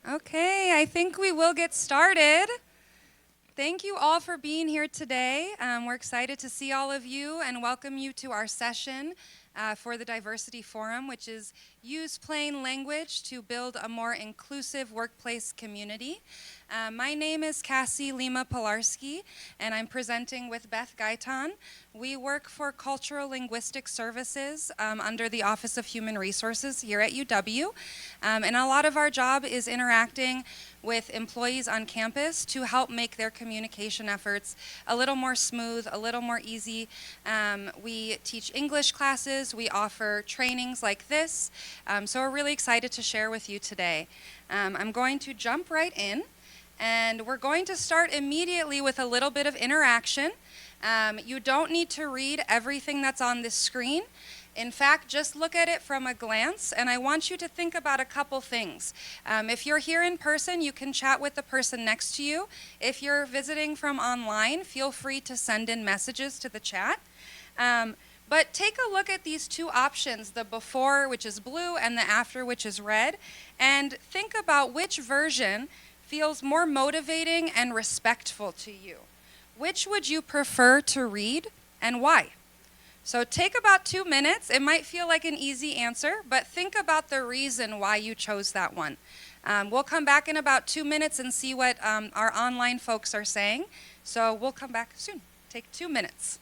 Okay, I think we will get started. Thank you all for being here today. We're excited to see all of you and welcome you to our session for the Diversity Forum, which is Use Plain Language to Build a More Inclusive Workplace Community. My name is Cassie Lima Pilarski, and I'm presenting with Beth Gaitan. We work for Cultural Linguistic Services under the Office of Human Resources here at UW. And a lot of our job is interacting with employees on campus to help make their communication efforts a little more smooth, a little more easy. We teach English classes, we offer trainings like this, so we're really excited to share with you today. I'm going to jump right in, and we're going to start immediately with a little bit of interaction. You don't need to read everything that's on this screen. In fact, just look at it from a glance, and I want you to think about a couple things. If you're here in person, you can chat with the person next to you. If you're visiting from online, feel free to send in messages to the chat. But take a look at these two options, the before, which is blue, and the after, which is red, and think about which version feels more motivating and respectful to you. Which would you prefer to read, and why? So take about 2 minutes. It might feel like an easy answer, but think about the reason why you chose that one. We'll come back in about 2 minutes and see what our online folks are saying. So we'll come back soon. Take 2 minutes.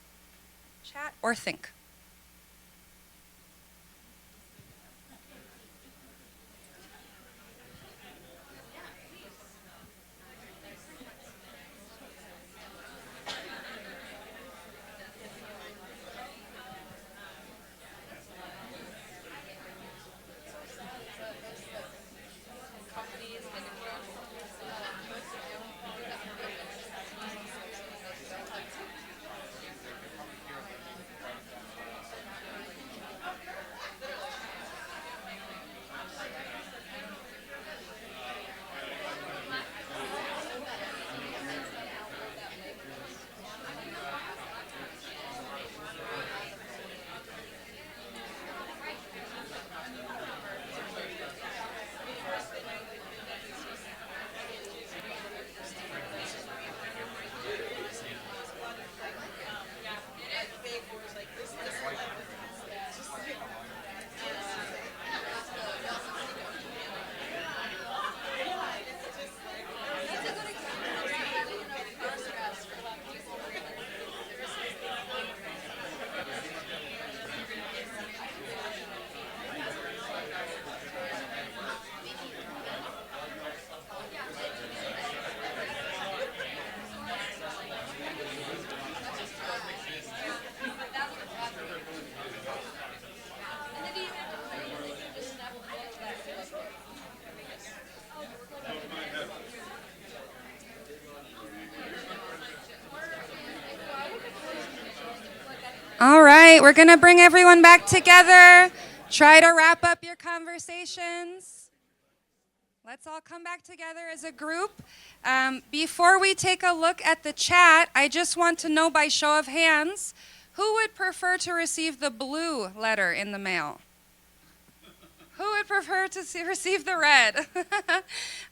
Chat or think. All right, we're going to bring everyone back together. Try to wrap up your conversations. Let's all come back together as a group. Before we take a look at the chat, I just want to know by show of hands, who would prefer to receive the blue letter in the mail? Who would prefer to receive the red?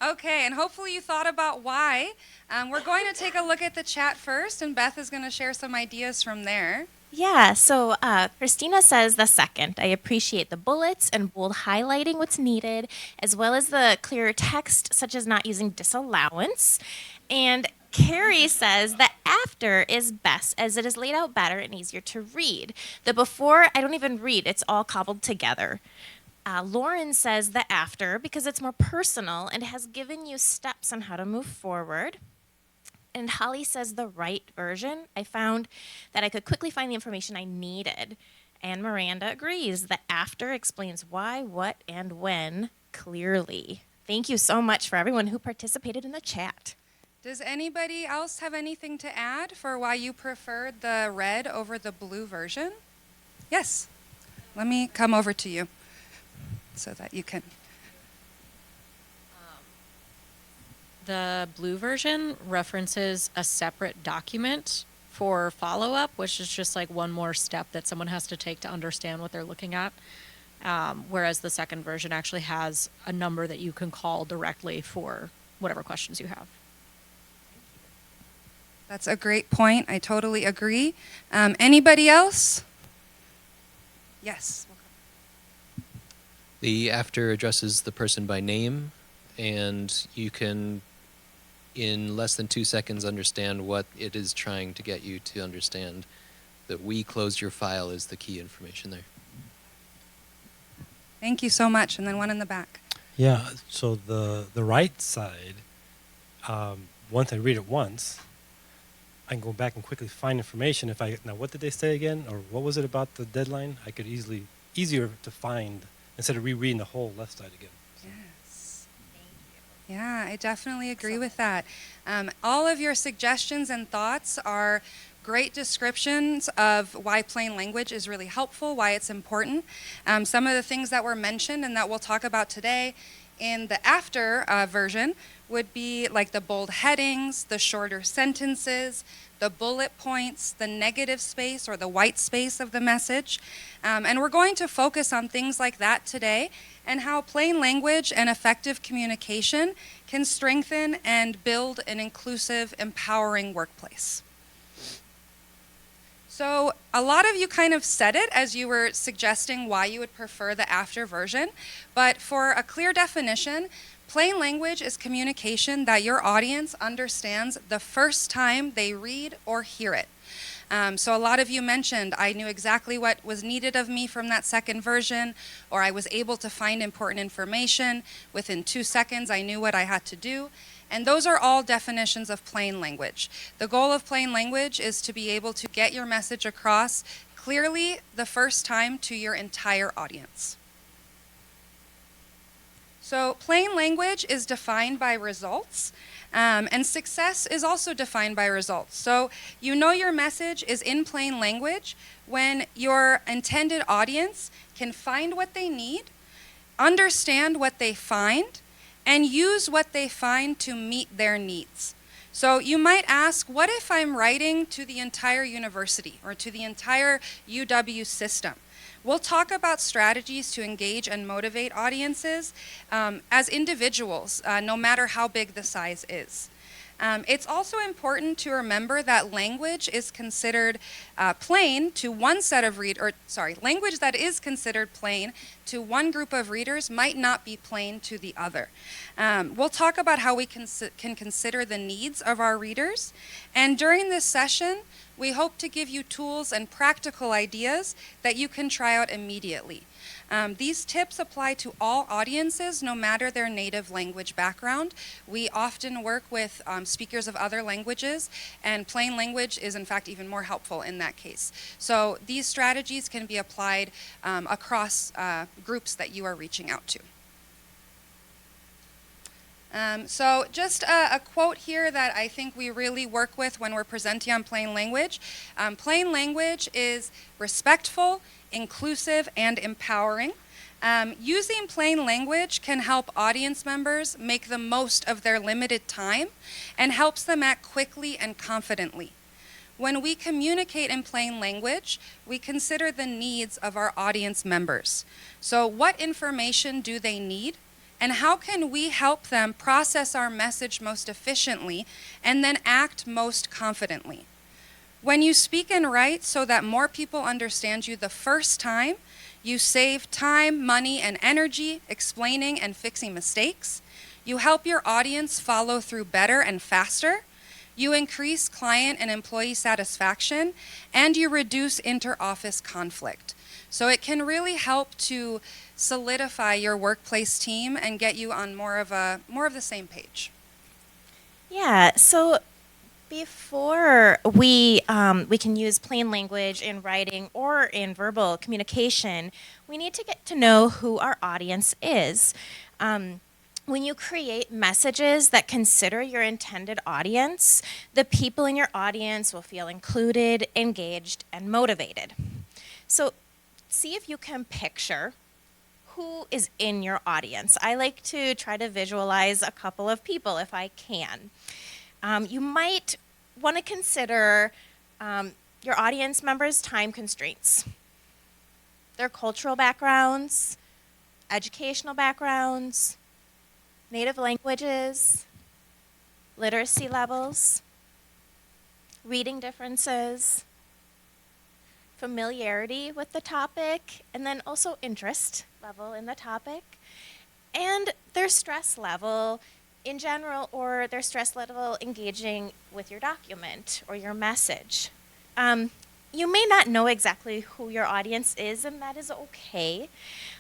Okay, and hopefully you thought about why. We're going to take a look at the chat first, and Beth is going to share some ideas from there. Yeah, so Christina says the second. I appreciate the bullets and bold highlighting what's needed, as well as the clearer text, such as not using disallowance. And Carrie says the after is best, as it is laid out better and easier to read. The before, I don't even read, it's all cobbled together. Lauren says the after because it's more personal and has given you steps on how to move forward. And Holly says the right version. I found that I could quickly find the information I needed. And Miranda agrees. The after explains why, what, and when clearly. Thank you so much for everyone who participated in the chat. Does anybody else have anything to add for why you preferred the red over the blue version? Yes. Let me come over to you so that you can. The blue version references a separate document for follow-up, which is just like one more step that someone has to take to understand what they're looking at. whereas the second version actually has a number that you can call directly for whatever questions you have. That's a great point. I totally agree. Anybody else? Yes. The after addresses the person by name, and you can, in less than 2 seconds, understand what it is trying to get you to understand. That we closed your file is the key information there. Thank you so much. And then one in the back. Yeah, so the right side, once I read it once, I can go back and quickly find information. Now what did they say again, or what was it about the deadline? I could easier to find instead of rereading the whole left side again. Yes. Yeah, I definitely agree with that. All of your suggestions and thoughts are great descriptions of why plain language is really helpful, why it's important. Some of the things that were mentioned and that we'll talk about today in the after version would be like the bold headings, the shorter sentences, the bullet points, the negative space or the white space of the message. And we're going to focus on things like that today and how plain language and effective communication can strengthen and build an inclusive, empowering workplace. So a lot of you kind of said it as you were suggesting why you would prefer the after version, but for a clear definition, plain language is communication that your audience understands the first time they read or hear it. So a lot of you mentioned, I knew exactly what was needed of me from that second version, or I was able to find important information. Within 2 seconds, I knew what I had to do. And those are all definitions of plain language. The goal of plain language is to be able to get your message across clearly the first time to your entire audience. So plain language is defined by results, and success is also defined by results. So you know your message is in plain language when your intended audience can find what they need, understand what they find, and use what they find to meet their needs. So you might ask, what if I'm writing to the entire university or to the entire UW system? We'll talk about strategies to engage and motivate audiences as individuals, no matter how big the size is. It's also important to remember that language is considered plain to one set of language that is considered plain to one group of readers might not be plain to the other. We'll talk about how we can consider the needs of our readers. And during this session, we hope to give you tools and practical ideas that you can try out immediately. These tips apply to all audiences, no matter their native language background. We often work with speakers of other languages, and plain language is in fact even more helpful in that case. So these strategies can be applied across groups that you are reaching out to. So just a quote here that I think we really work with when we're presenting on plain language. Plain language is respectful, inclusive, and empowering. Using plain language can help audience members make the most of their limited time and helps them act quickly and confidently. When we communicate in plain language, we consider the needs of our audience members. So what information do they need? And how can we help them process our message most efficiently and then act most confidently? When you speak and write so that more people understand you the first time, you save time, money, and energy explaining and fixing mistakes. You help your audience follow through better and faster. You increase client and employee satisfaction, and you reduce inter-office conflict. So it can really help to solidify your workplace team and get you on more of the same page. Yeah, so before we can use plain language in writing or in verbal communication, we need to get to know who our audience is. When you create messages that consider your intended audience, the people in your audience will feel included, engaged, and motivated. So see if you can picture who is in your audience. I like to try to visualize a couple of people if I can. You might want to consider your audience members' time constraints. their cultural backgrounds, educational backgrounds, native languages, literacy levels, reading differences, familiarity with the topic, and then also interest level in the topic, and their stress level in general, or their stress level engaging with your document or your message. You may not know exactly who your audience is, and that is okay.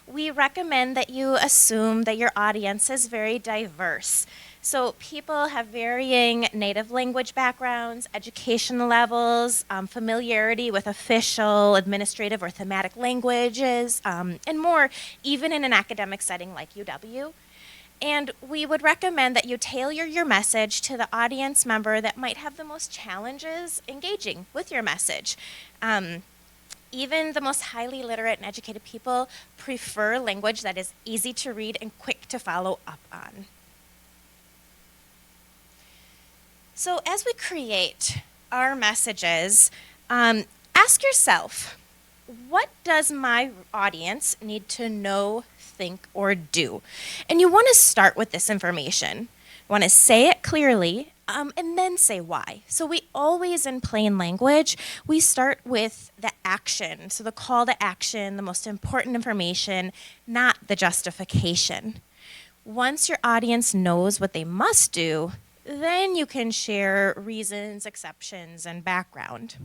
We recommend that you assume that your audience is very diverse. So people have varying native language backgrounds, education levels, familiarity with official, administrative, or thematic languages, and more, even in an academic setting like UW. And we would recommend that you tailor your message to the audience member that might have the most challenges engaging with your message. Even the most highly literate and educated people prefer language that is easy to read and quick to follow up on. So as we create our messages, ask yourself, what does my audience need to know, think, or do? And you want to start with this information. You want to say it clearly, and then say why. So we always, in plain language, we start with the action. So the call to action, the most important information, not the justification. Once your audience knows what they must do, then you can share reasons, exceptions, and background.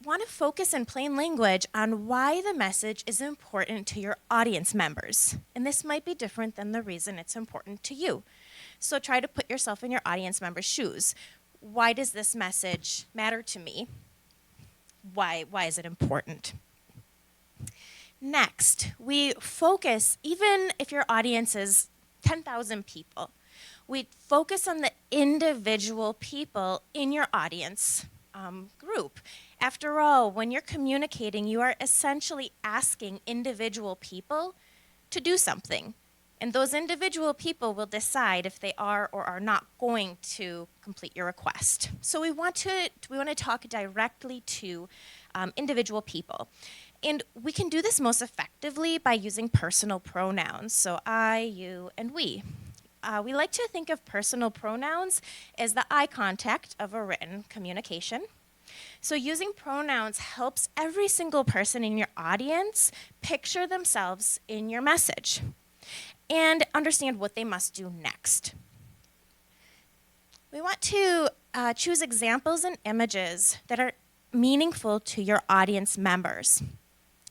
Want to focus in plain language on why the message is important to your audience members. And this might be different than the reason it's important to you. So try to put yourself in your audience member's shoes. Why does this message matter to me? Why is it important? Next, we focus, even if your audience is 10,000 people, we focus on the individual people in your audience group. After all, when you're communicating, you are essentially asking individual people to do something. And those individual people will decide if they are or are not going to complete your request. So we want to talk directly to individual people. And we can do this most effectively by using personal pronouns. So I, you, and we. We like to think of personal pronouns as the eye contact of a written communication. So using pronouns helps every single person in your audience picture themselves in your message and understand what they must do next. We want to choose examples and images that are meaningful to your audience members.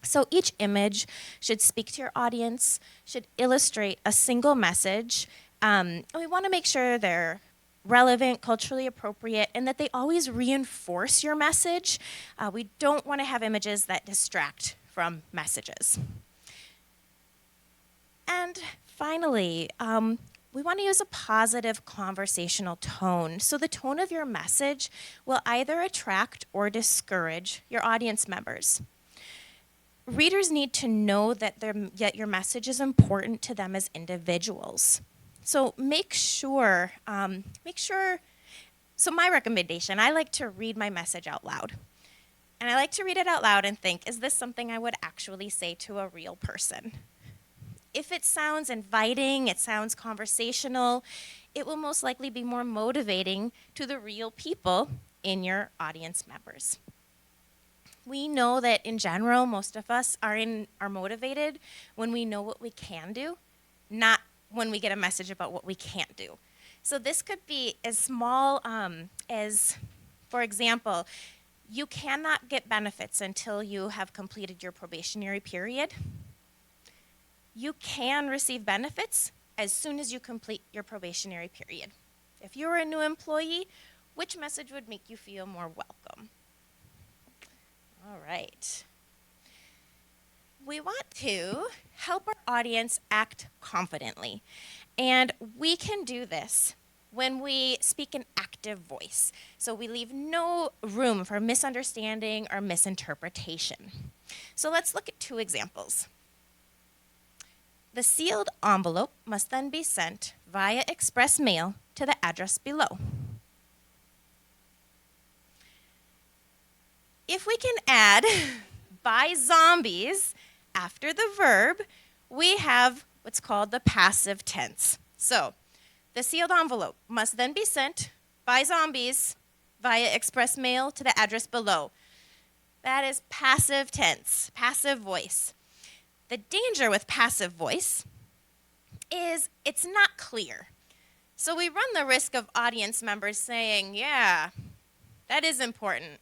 So each image should speak to your audience, should illustrate a single message, and we want to make sure they're relevant, culturally appropriate, and that they always reinforce your message. We don't want to have images that distract from messages. And finally, we want to use a positive conversational tone. So the tone of your message will either attract or discourage your audience members. Readers need to know that your message is important to them as individuals. So make sure, so my recommendation, I like to read my message out loud. And I like to read it out loud and think, is this something I would actually say to a real person? If it sounds inviting, it sounds conversational, it will most likely be more motivating to the real people in your audience members. We know that in general, most of us are motivated when we know what we can do, not when we get a message about what we can't do. So this could be as small as, for example, you cannot get benefits until you have completed your probationary period. You can receive benefits as soon as you complete your probationary period. If you're a new employee, which message would make you feel more welcome? All right. We want to help our audience act confidently. And we can do this when we speak in active voice. So we leave no room for misunderstanding or misinterpretation. So let's look at two examples. The sealed envelope must then be sent via express mail to the address below. If we can add by zombies after the verb, we have what's called the passive tense. So the sealed envelope must then be sent by zombies via express mail to the address below. That is passive tense, passive voice. The danger with passive voice is it's not clear. So we run the risk of audience members saying, yeah, that is important.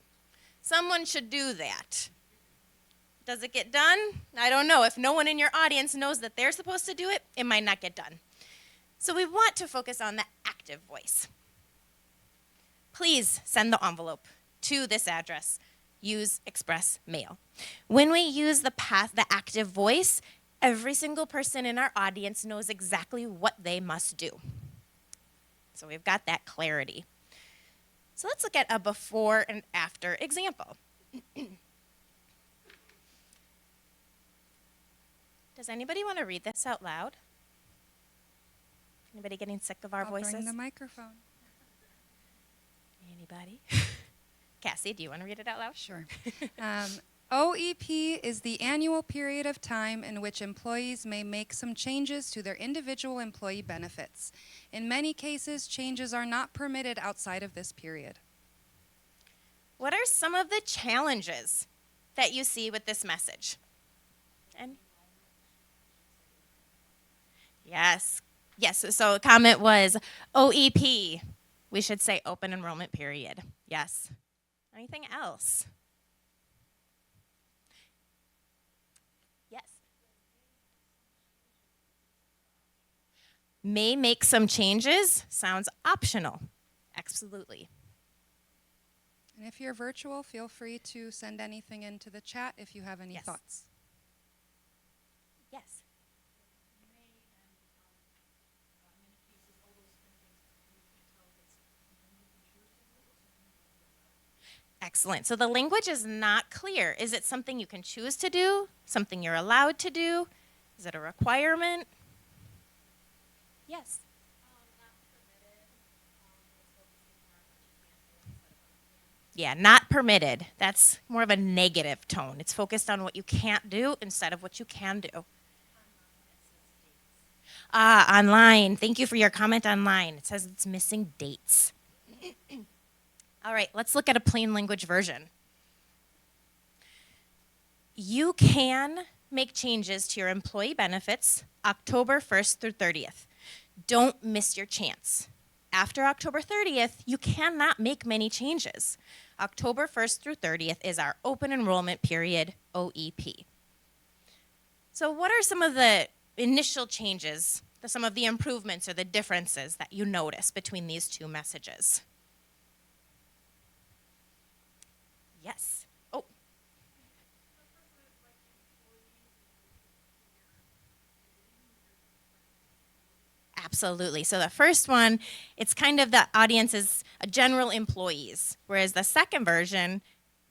Someone should do that. Does it get done? I don't know. If no one in your audience knows that they're supposed to do it, it might not get done. So we want to focus on the active voice. Please send the envelope to this address. Use express mail. When we use the active voice, every single person in our audience knows exactly what they must do. So we've got that clarity. So let's look at a before and after example. Does anybody want to read this out loud? Anybody getting sick of our I'll voices? bring the microphone. Anybody? Cassie, do you want to read it out loud? Sure. OEP is the annual period of time in which employees may make some changes to their individual employee benefits. In many cases, changes are not permitted outside of this period. What are some of the challenges that you see with this message? And yes. So a comment was OEP. We should say open enrollment period. Yes. Anything else? Yes. May make some changes sounds optional. Absolutely. And if you're virtual, feel free to send anything into the chat if you have any Yes. thoughts. Yes. Excellent. So the language is not clear. Is it something you can choose to do? Something you're allowed to do? Is it a requirement? Yes. Yeah, not permitted. That's more of a negative tone. It's focused on what you can't do instead of what you can do. Online. Thank you for your comment online. It says it's missing dates. All right, let's look at a plain language version. You can make changes to your employee benefits October 1st through 30th. Don't miss your chance. After October 30th, you cannot make many changes. October 1st through 30th is our open enrollment period, OEP. So what are some of the initial changes, some of the improvements or the differences that you notice between these two messages? Yes. Oh. Absolutely. So the first one, it's kind of the audience is general employees, whereas the second version,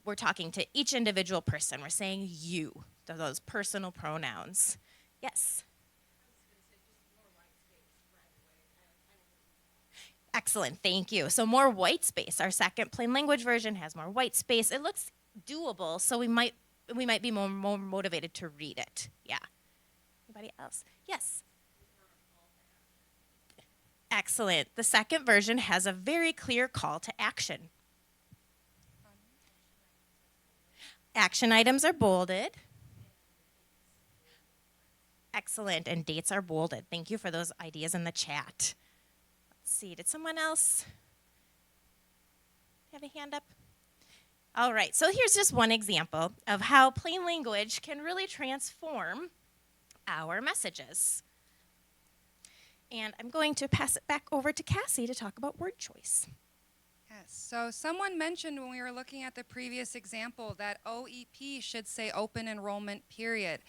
we're talking to each individual person. We're saying you, those personal pronouns. Yes. Excellent, thank you. So more white space. Our second plain language version has more white space. It looks doable, so we might be more motivated to read it. Yeah. Anybody else? Yes. Excellent. The second version has a very clear call to action. Action items are bolded. Excellent, and dates are bolded. Thank you for those ideas in the chat. Let's see, did someone else have a hand up? All right, so here's just one example of how plain language can really transform our messages. And I'm going to pass it back over to Cassie to talk about word choice. Yes, so someone mentioned when we were looking at the previous example that OEP should say open enrollment period.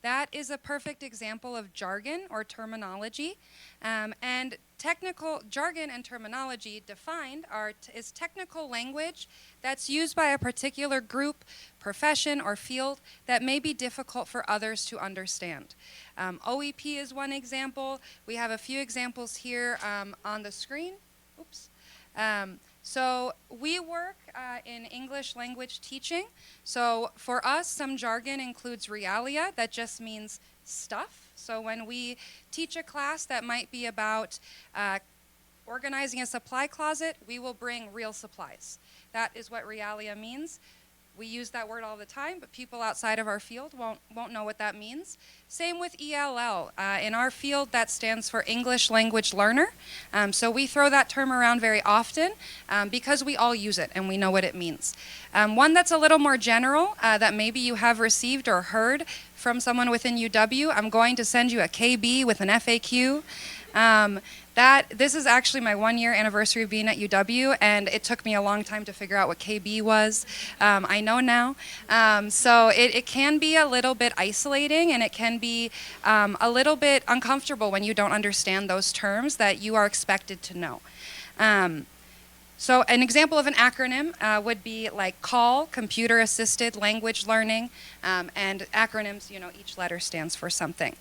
That is a perfect example of jargon or terminology. And technical jargon and terminology defined is technical language that's used by a particular group, profession, or field that may be difficult for others to understand. OEP is one example. We have a few examples here on the screen. Oops. So we work in English language teaching. So for us, some jargon includes realia, that just means stuff. So when we teach a class that might be about organizing a supply closet, we will bring real supplies. That is what realia means. We use that word all the time, but people outside of our field won't know what that means. Same with ELL. In our field, that stands for English Language Learner. So we throw that term around very often because we all use it and we know what it means. One that's a little more general that maybe you have received or heard from someone within UW, I'm going to send you a KB with an FAQ. This is actually my 1-year anniversary of being at UW, and it took me a long time to figure out what KB was. I know now. So it can be a little bit isolating, and it can be a little bit uncomfortable when you don't understand those terms that you are expected to know. So an example of an acronym would be like CALL, Computer Assisted Language Learning, and acronyms, each letter stands for something.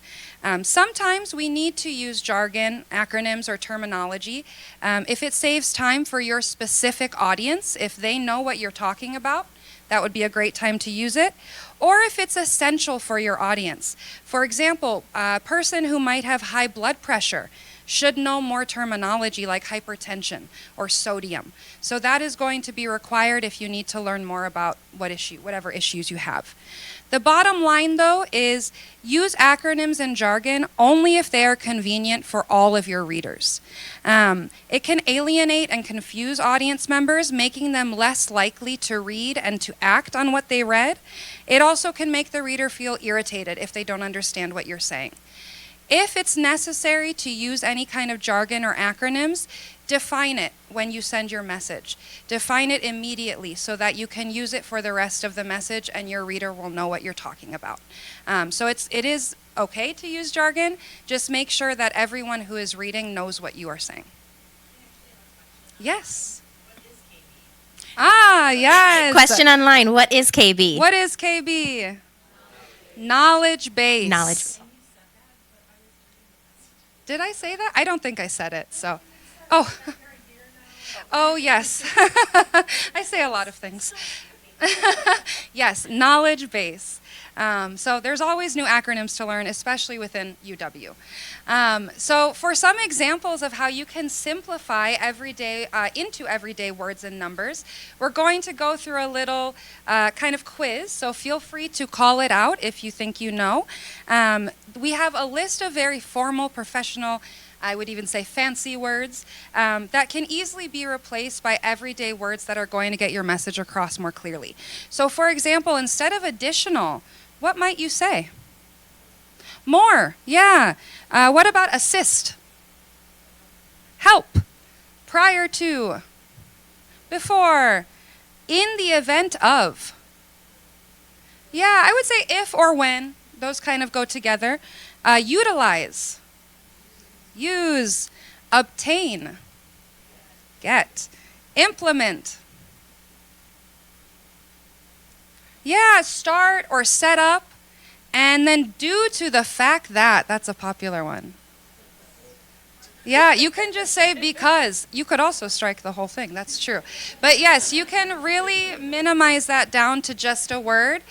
Sometimes we need to use jargon, acronyms, or terminology if it saves time for your specific audience, if they know what you're talking about. That would be a great time to use it. Or if it's essential for your audience. For example, a person who might have high blood pressure should know more terminology like hypertension or sodium. So that is going to be required if you need to learn more about whatever issues you have. The bottom line, though, is use acronyms and jargon only if they are convenient for all of your readers. It can alienate and confuse audience members, making them less likely to read and to act on what they read. It also can make the reader feel irritated if they don't understand what you're saying. If it's necessary to use any kind of jargon or acronyms, define it when you send your message. Define it immediately so that you can use it for the rest of the message and your reader will know what you're talking about. So it is okay to use jargon, just make sure that everyone who is reading knows what you are saying. Yes. Yes. Question online, what is KB? What is KB? Knowledge base. Knowledge. Did I say that? I don't think I said it, so. Oh. Oh, yes. I say a lot of things. Yes, knowledge base. So there's always new acronyms to learn, especially within UW. So for some examples of how you can simplify into everyday words and numbers, we're going to go through a little kind of quiz, so feel free to call it out if you think you know. We have a list of very formal, professional, I would even say fancy words that can easily be replaced by everyday words that are going to get your message across more clearly. So for example, instead of additional, what might you say? More, yeah. What about assist? Help. Prior to. Before. In the event of. Yeah, I would say if or when. Those kind of go together. Utilize. Use. Obtain. Get. Implement. Yeah, start or set up, and then due to the fact that, that's a popular one. Yeah, you can just say because. You could also strike the whole thing, that's true. But yes, you can really minimize that down to just a word.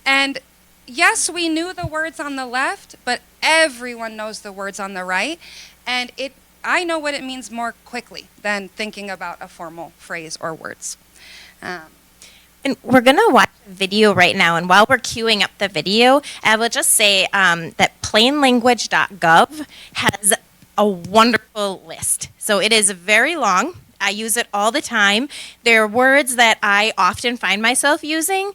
And yes, we knew the words on the left, but everyone knows the words on the right. And I know what it means more quickly than thinking about a formal phrase or words. And we're going to watch a video right now, and while we're queuing up the video, I will just say that plainlanguage.gov has a wonderful list. So it is very long. I use it all the time. There are words that I often find myself using,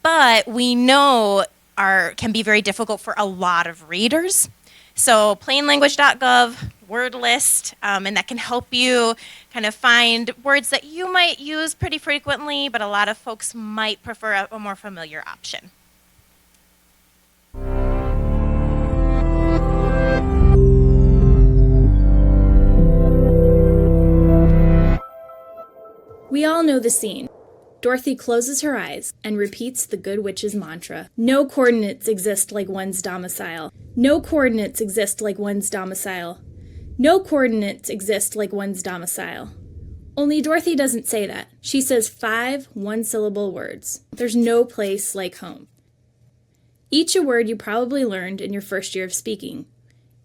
but we know can be very difficult for a lot of readers. So plainlanguage.gov, word list, and that can help you kind of find words that you might use pretty frequently, but a lot of folks might prefer a more familiar option. We all know the scene. Dorothy closes her eyes and repeats the Good Witch's mantra. No coordinates exist like one's domicile. No coordinates exist like one's domicile. No coordinates exist like one's domicile. Only Dorothy doesn't say that. She says 5 one-syllable words. There's no place like home. Each a word you probably learned in your first year of speaking.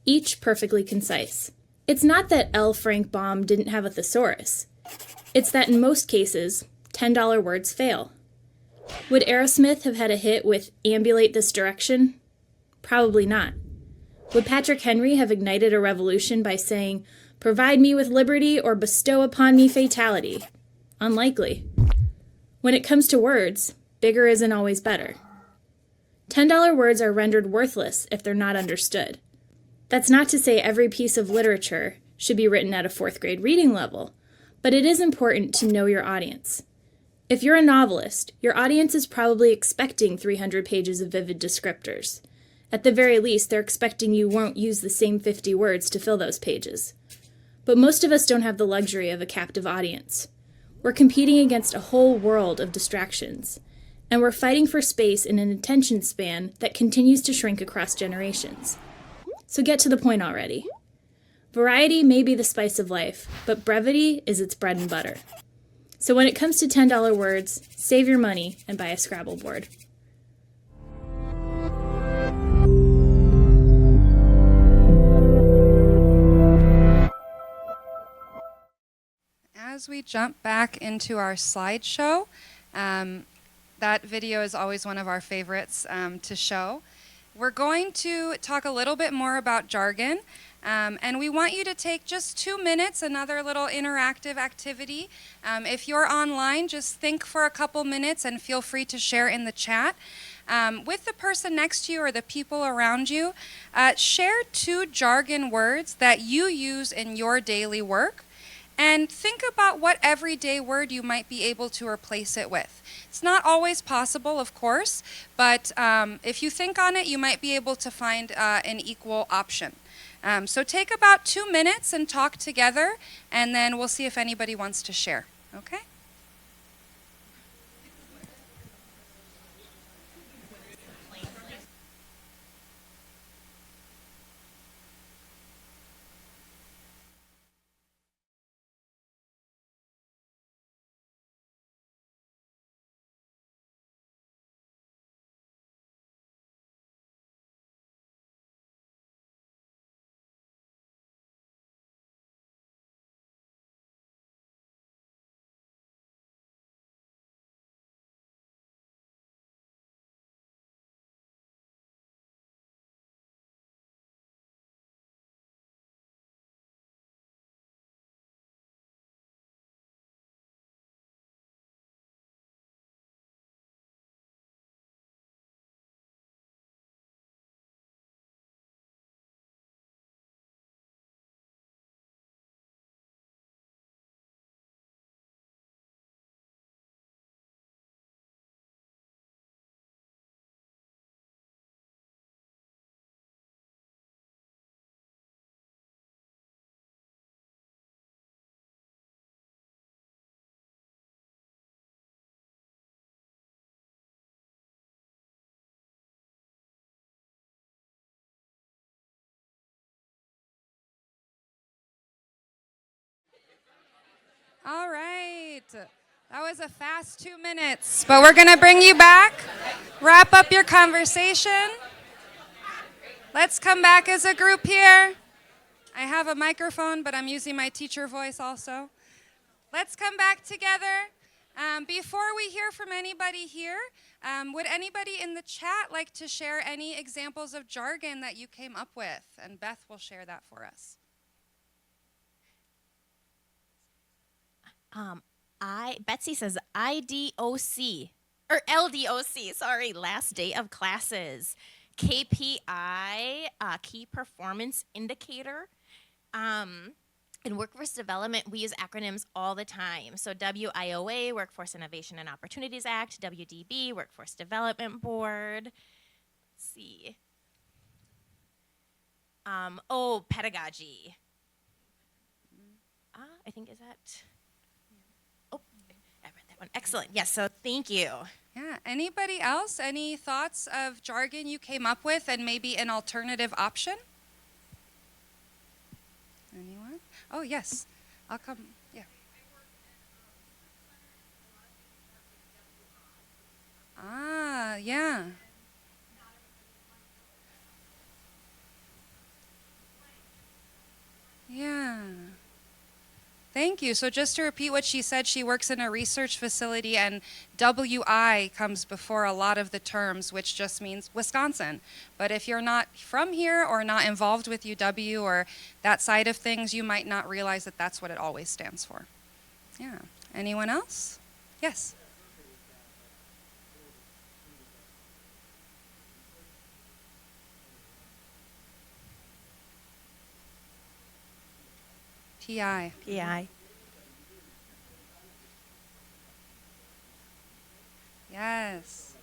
Each perfectly concise. It's not that L. Frank Baum didn't have a thesaurus. It's that in most cases, $10 words fail. Would Aerosmith have had a hit with Ambulate This Direction? Probably not. Would Patrick Henry have ignited a revolution by saying, "Provide me with liberty or bestow upon me fatality"? Unlikely. When it comes to words, bigger isn't always better. $10 words are rendered worthless if they're not understood. That's not to say every piece of literature should be written at a 4th grade reading level, but it is important to know your audience. If you're a novelist, your audience is probably expecting 300 pages of vivid descriptors. At the very least, they're expecting you won't use the same 50 words to fill those pages. But most of us don't have the luxury of a captive audience. We're competing against a whole world of distractions, and we're fighting for space in an attention span that continues to shrink across generations. So get to the point already. Variety may be the spice of life, but brevity is its bread and butter. So when it comes to $10 words, save your money and buy a Scrabble board. As we jump back into our slideshow, that video is always one of our favorites to show. We're going to talk a little bit more about jargon, and we want you to take just 2 minutes, another little interactive activity. If you're online, just think for a couple minutes and feel free to share in the chat. With the person next to you or the people around you, share 2 jargon words that you use in your daily work. And think about what everyday word you might be able to replace it with. It's not always possible, of course, but if you think on it, you might be able to find an equal option. So take about 2 minutes and talk together, and then we'll see if anybody wants to share, okay? All right. That was a fast 2 minutes, but we're going to bring you back. Wrap up your conversation. Let's come back as a group here. I have a microphone, but I'm using my teacher voice also. Let's come back together. Before we hear from anybody here, would anybody in the chat like to share any examples of jargon that you came up with? And Beth will share that for us. Betsy says IDOC, or LDOC, sorry, last day of classes. KPI, key performance indicator. In workforce development, we use acronyms all the time. So WIOA, Workforce Innovation and Opportunities Act, WDB, Workforce Development Board. Let's see. Pedagogy. I think is that... I read that one. Excellent. Yes, so thank you. Yeah, anybody else? Any thoughts of jargon you came up with and maybe an alternative option? Anyone? Oh, yes. I'll come. Yeah. Ah, yeah. Yeah. Thank you. So just to repeat what she said, she works in a research facility and WI comes before a lot of the terms, which just means Wisconsin. But if you're not from here or not involved with UW or that side of things, you might not realize that that's what it always stands for. Yeah. Anyone else? Yes. PI. PI. Yes.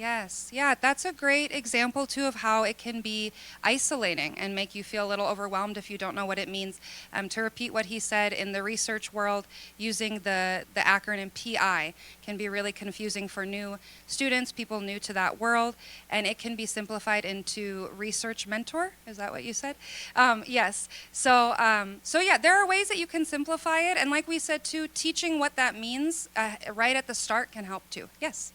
Yes, yeah, that's a great example too of how it can be isolating and make you feel a little overwhelmed if you don't know what it means. To repeat what he said, in the research world, using the acronym PI can be really confusing for new students, people new to that world, and it can be simplified into research mentor. Is that what you said? Yes. So yeah, there are ways that you can simplify it, and like we said too, teaching what that means right at the start can help too. Yes.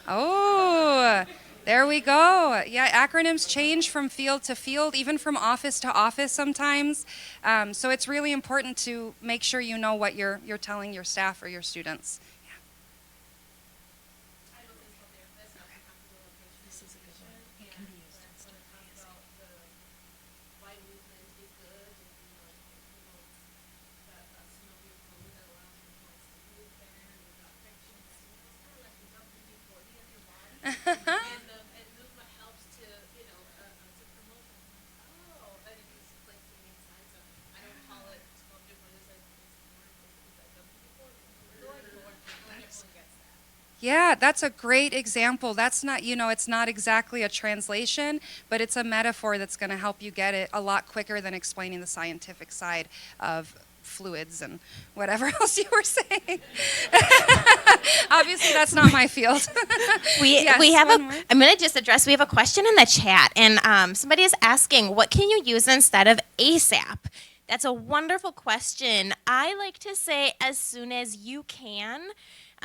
Oh, there we go. Yeah, acronyms change from field to field, even from office to office sometimes. So it's really important to make sure you know what you're telling your staff or your students. Yeah, that's a great example. That's not, it's not exactly a translation, but it's a metaphor that's going to help you get it a lot quicker than explaining the scientific side of fluids and whatever else you were saying. Obviously, that's not my field. Yes, we have one more. I'm going to just address, we have a question in the chat, and somebody is asking, what can you use instead of ASAP? That's a wonderful question. I like to say as soon as you can.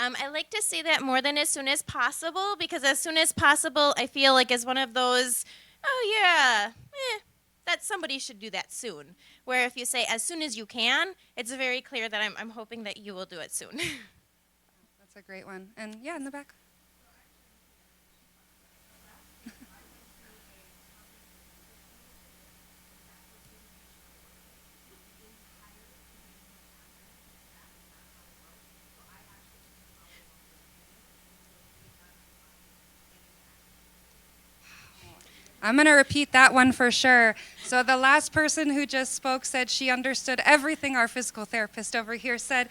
I like to say that more than as soon as possible, because as soon as possible, I feel like is one of those, oh yeah, that somebody should do that soon. Where if you say as soon as you can, it's very clear that I'm hoping that you will do it soon. That's a great one. And yeah, in the back. I'm going to repeat that one for sure. So the last person who just spoke said she understood everything our physical therapist over here said,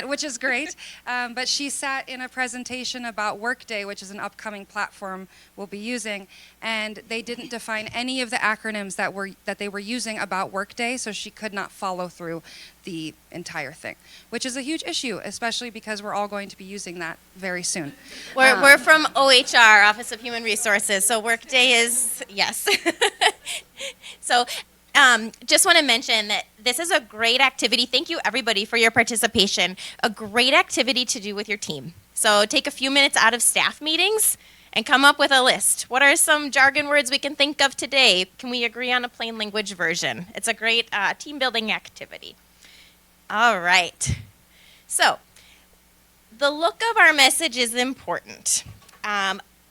which is great. But she sat in a presentation about Workday, which is an upcoming platform we'll be using, and they didn't define any of the acronyms that they were using about Workday, so she could not follow through the entire thing, which is a huge issue, especially because we're all going to be using that very soon. We're from OHR, Office of Human Resources, so Workday is, yes. So just want to mention that this is a great activity. Thank you, everybody, for your participation. A great activity to do with your team. So take a few minutes out of staff meetings and come up with a list. What are some jargon words we can think of today? Can we agree on a plain language version? It's a great team building activity. All right. So the look of our message is important.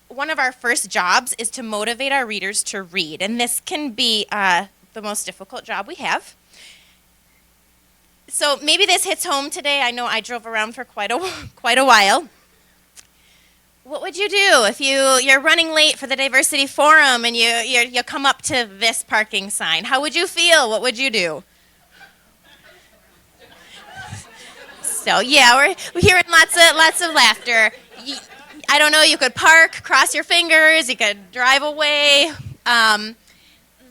One of our first jobs is to motivate our readers to read, and this can be the most difficult job we have. So maybe this hits home today. I know I drove around for quite a while. What would you do if you're running late for the diversity forum and you come up to this parking sign? How would you feel? What would you do? So yeah, we're hearing lots of laughter. I don't know. You could park, cross your fingers. You could drive away.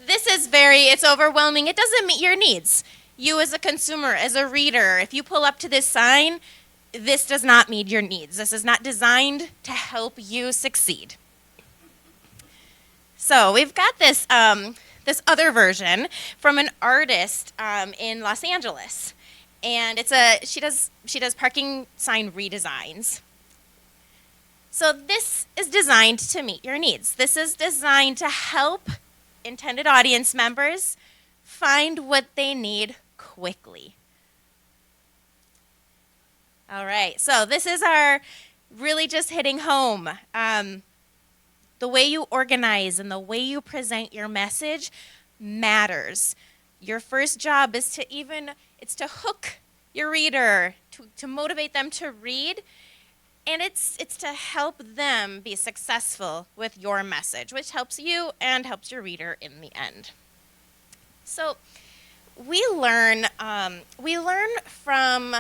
This is it's overwhelming. It doesn't meet your needs. You as a consumer, as a reader, if you pull up to this sign, this does not meet your needs. This is not designed to help you succeed. So we've got this, this other version from an artist in Los Angeles. And she does parking sign redesigns. So this is designed to meet your needs. This is designed to help intended audience members find what they need quickly. All right, so this is our really just hitting home. The way you organize and the way you present your message matters. Your first job is to hook your reader, to motivate them to read, and it's to help them be successful with your message, which helps you and helps your reader in the end. So we learn from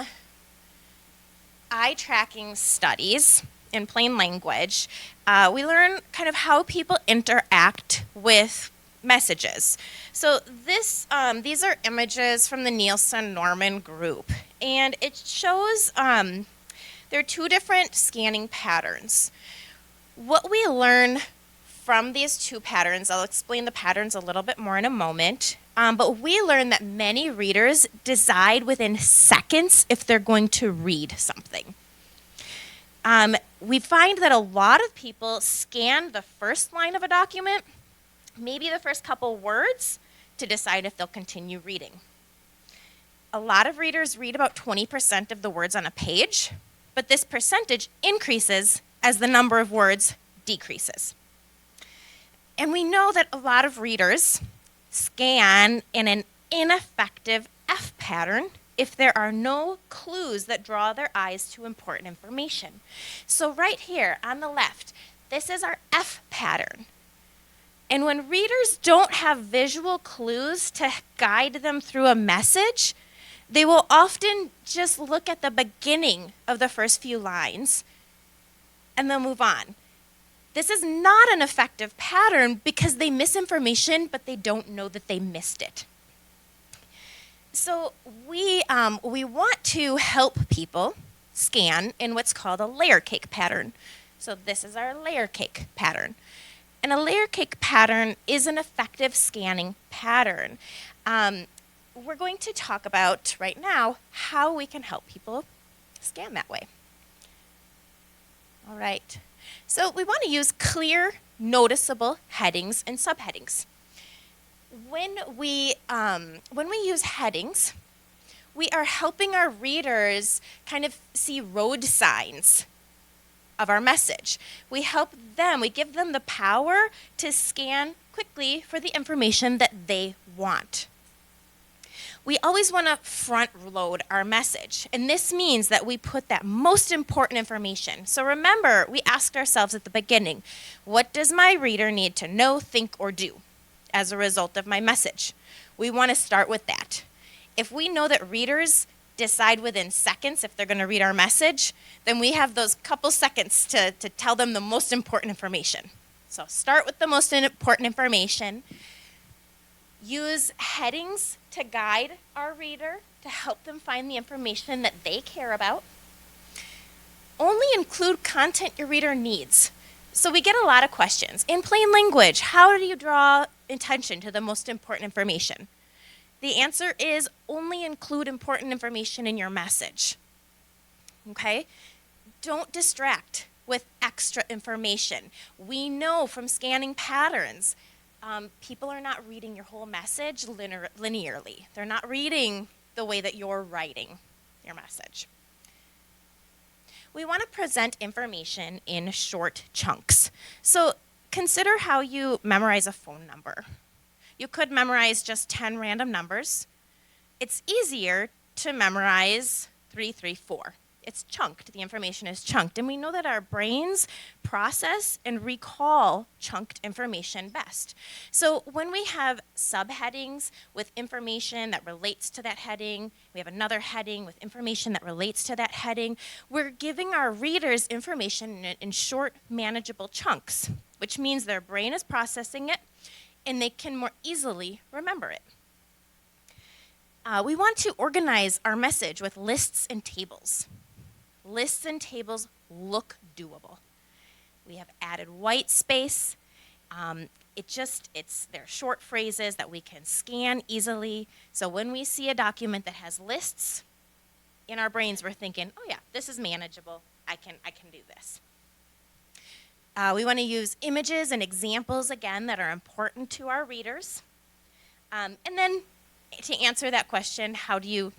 eye tracking studies in plain language. We learn kind of how people interact with messages. So these are images from the Nielsen-Norman group, and it shows there are two different scanning patterns. What we learn from these two patterns, I'll explain the patterns a little bit more in a moment, but we learn that many readers decide within seconds if they're going to read something. We find that a lot of people scan the first line of a document, maybe the first couple words, to decide if they'll continue reading. A lot of readers read about 20% of the words on a page, but this percentage increases as the number of words decreases. And we know that a lot of readers scan in an ineffective F pattern if there are no clues that draw their eyes to important information. So right here on the left, this is our F pattern. And when readers don't have visual clues to guide them through a message, they will often just look at the beginning of the first few lines and they'll move on. This is not an effective pattern because they miss information, but they don't know that they missed it. So we want to help people scan in what's called a layer cake pattern. So this is our layer cake pattern. And a layer cake pattern is an effective scanning pattern. We're going to talk about right now how we can help people scan that way. All right. So we want to use clear, noticeable headings and subheadings. When we use headings, we are helping our readers kind of see road signs of our message. We give them the power to scan quickly for the information that they want. We always want to front load our message, and this means that we put that most important information. So remember, we asked ourselves at the beginning, what does my reader need to know, think, or do as a result of my message? We want to start with that. If we know that readers decide within seconds if they're going to read our message, then we have those couple seconds to tell them the most important information. So start with the most important information. Use headings to guide our reader to help them find the information that they care about. Only include content your reader needs. So we get a lot of questions. In plain language, how do you draw attention to the most important information? The answer is only include important information in your message. Okay? Don't distract with extra information. We know from scanning patterns, people are not reading your whole message linearly. They're not reading the way that you're writing your message. We want to present information in short chunks. So consider how you memorize a phone number. You could memorize just 10 random numbers. It's easier to memorize 334. It's chunked. The information is chunked. And we know that our brains process and recall chunked information best. So when we have subheadings with information that relates to that heading, we have another heading with information that relates to that heading, we're giving our readers information in short, manageable chunks, which means their brain is processing it and they can more easily remember it. We want to organize our message with lists and tables. lists and tables look doable. We have added white space. They're short phrases that we can scan easily. So when we see a document that has lists, in our brains we're thinking, oh yeah, this is manageable. I can do this. We want to use images and examples again that are important to our readers. And then to answer that question, how do you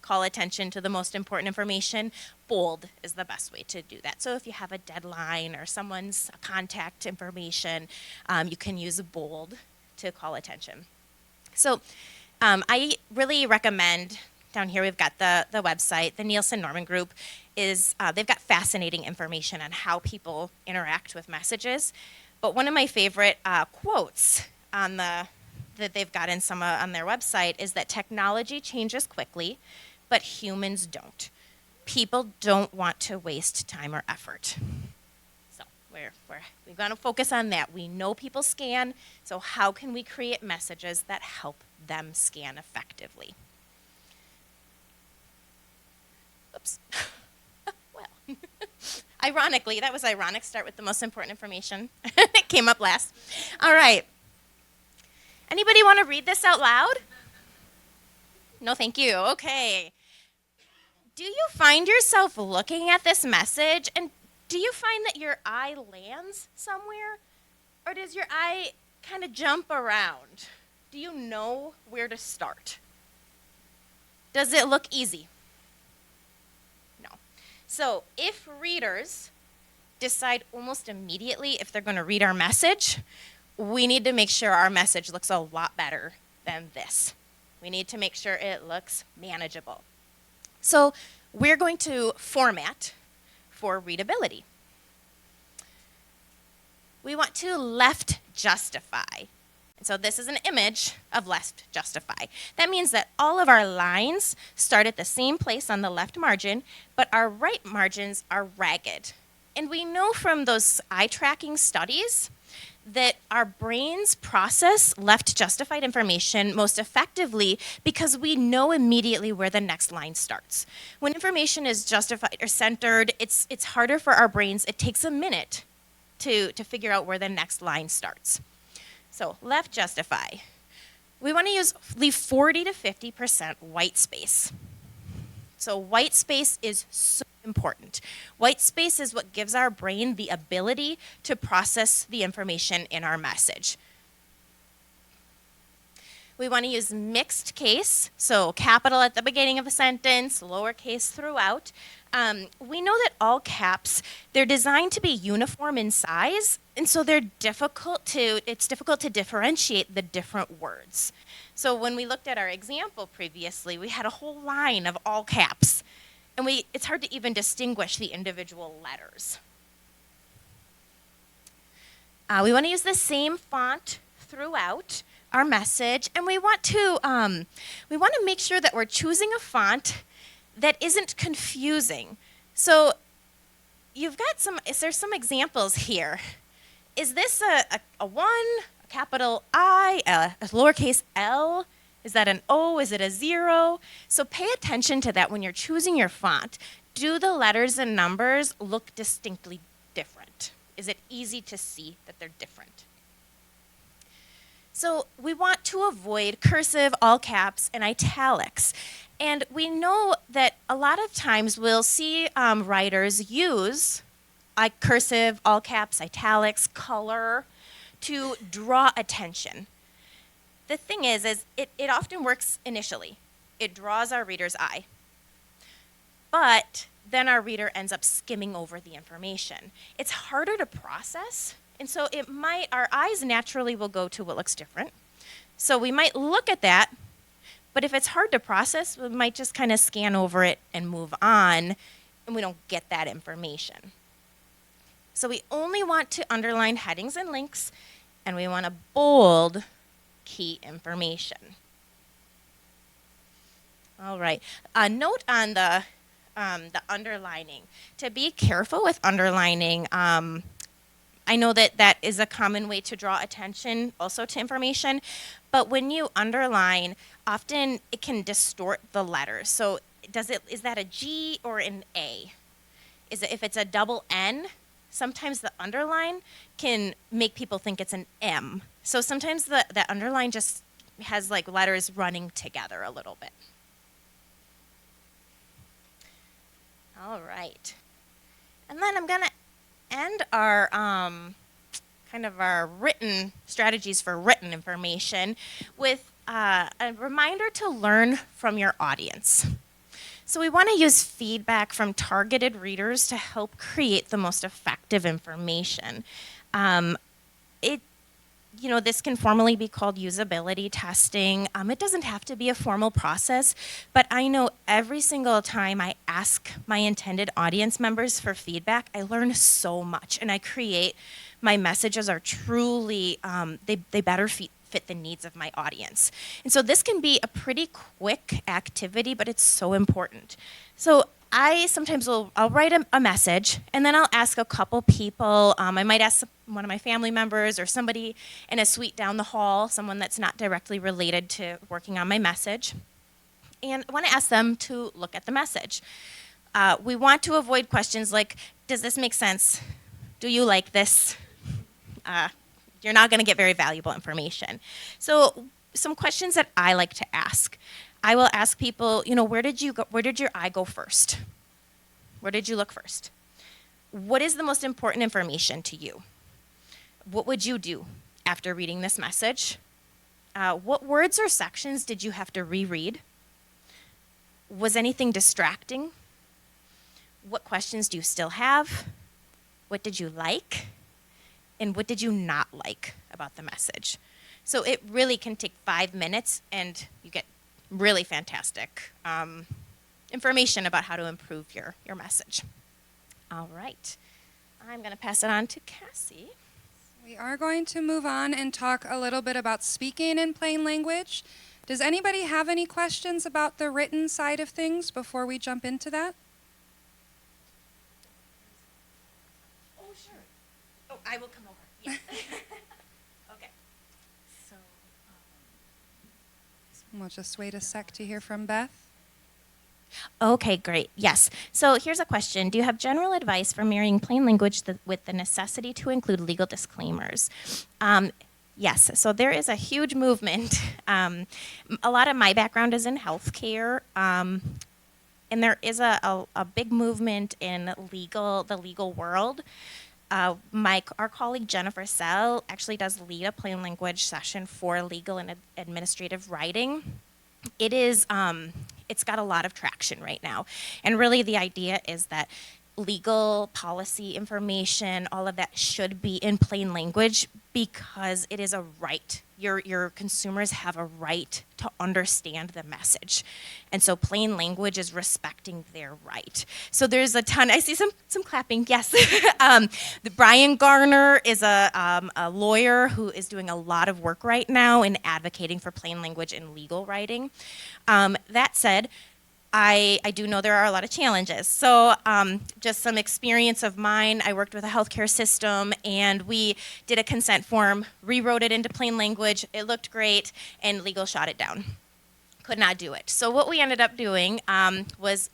call attention to the most important information? Bold is the best way to do that. So if you have a deadline or someone's contact information, you can use bold to call attention. So I really recommend, down here we've got the website, the Nielsen Norman Group they've got fascinating information on how people interact with messages. But one of my favorite quotes that they've got on their website is that technology changes quickly, but humans don't. People don't want to waste time or effort. So we're going to focus on that. We know people scan, so how can we create messages that help them scan effectively? Oops. Well, ironically, that was ironic. Start with the most important information. It came up last. All right. Anybody want to read this out loud? No, thank you. Okay. Do you find yourself looking at this message, and do you find that your eye lands somewhere? Or does your eye kind of jump around? Do you know where to start? Does it look easy? No. So if readers decide almost immediately if they're going to read our message, we need to make sure our message looks a lot better than this. We need to make sure it looks manageable. So we're going to format for readability. We want to left justify. And so this is an image of left justify. That means that all of our lines start at the same place on the left margin, but our right margins are ragged. And we know from those eye tracking studies that our brains process left justified information most effectively because we know immediately where the next line starts. When information is justified or centered, it's harder for our brains. It takes a minute to figure out where the next line starts. So left justify. We want to leave 40 to 50% white space. So white space is so important. White space is what gives our brain the ability to process the information in our message. We want to use mixed case, so capital at the beginning of a sentence, lowercase throughout. We know that all caps, they're designed to be uniform in size, and so it's difficult to differentiate the different words. So when we looked at our example previously, we had a whole line of all caps. And it's hard to even distinguish the individual letters. We want to use the same font throughout our message, and we want to make sure that we're choosing a font that isn't confusing. So there's some examples here. Is this a 1, a capital I, a lowercase l? Is that an O? Is it a 0? So pay attention to that when you're choosing your font. Do the letters and numbers look distinctly different? Is it easy to see that they're different? So we want to avoid cursive, all caps, and italics. And we know that a lot of times we'll see writers use cursive, all caps, italics, color to draw attention. The thing is it often works initially. It draws our reader's eye. But then our reader ends up skimming over the information. It's harder to process, and so our eyes naturally will go to what looks different. So we might look at that, but if it's hard to process, we might just kind of scan over it and move on, and we don't get that information. So we only want to underline headings and links, and we want to bold key information. All right. A note on the underlining. To be careful with underlining, I know that is a common way to draw attention also to information, but when you underline, often it can distort the letters. So is that a G or an A? is that if it's a double N, sometimes the underline can make people think it's an M. So sometimes the underline just has like letters running together a little bit. All right. And then I'm going to end our kind of our written strategies for written information with a reminder to learn from your audience. So we want to use feedback from targeted readers to help create the most effective information. This can formally be called usability testing. It doesn't have to be a formal process, but I know every single time I ask my intended audience members for feedback, I learn so much, and I create my messages are truly, they better fit the needs of my audience. And so this can be a pretty quick activity, but it's so important. So I sometimes I'll write a message, and then I'll ask a couple people. I might ask one of my family members or somebody in a suite down the hall, someone that's not directly related to working on my message. And I want to ask them to look at the message. We want to avoid questions like, does this make sense? Do you like this? You're not going to get very valuable information. So some questions that I like to ask. I will ask people, where did you go? Where did your eye go first? Where did you look first? What is the most important information to you? What would you do after reading this message? What words or sections did you have to reread? Was anything distracting? What questions do you still have? What did you like? And what did you not like about the message? So it really can take 5 minutes, and you get really fantastic information about how to improve your message. All right. I'm going to pass it on to Cassie. We are going to move on and talk a little bit about speaking in plain language. Does anybody have any questions about the written side of things before we jump into that? Oh, sure. Oh, I will come over. Yes. Okay. So, We'll just wait a sec to hear from Beth. okay, great. Yes. So here's a question. Do you have general advice for marrying plain language with the necessity to include legal disclaimers? Yes. So there is a huge movement. A lot of my background is in healthcare. And there is a big movement in the legal world. Our colleague Jennifer Sell actually does lead a plain language session for legal and administrative writing. It is, it's got a lot of traction right now. And really the idea is that legal policy information, all of that should be in plain language because it is a right. Your consumers have a right to understand the message. And so plain language is respecting their right. So there's a ton, I see some clapping, yes. Brian Garner is a lawyer who is doing a lot of work right now in advocating for plain language in legal writing. That said, I do know there are a lot of challenges. So just some experience of mine, I worked with a healthcare system and we did a consent form, rewrote it into plain language, it looked great, and legal shot it down. Could not do it. So what we ended up doing was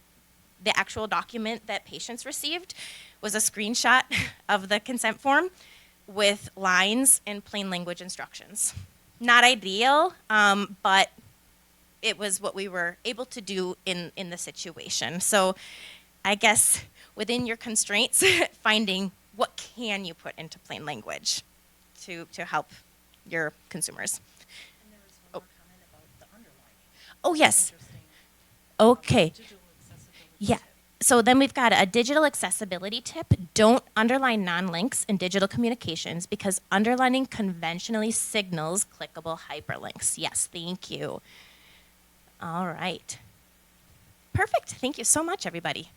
the actual document that patients received was a screenshot of the consent form with lines and plain language instructions. Not ideal, but it was what we were able to do in the situation. So I guess within your constraints, finding what can you put into plain language to help your consumers. And there was one more comment about the underlining. Oh, yes. Interesting. Okay. Digital accessibility. Yeah. So then we've got a digital accessibility tip. Don't underline non-links in digital communications because underlining conventionally signals clickable hyperlinks. Yes, thank you. All right. Perfect. Thank you so much, everybody.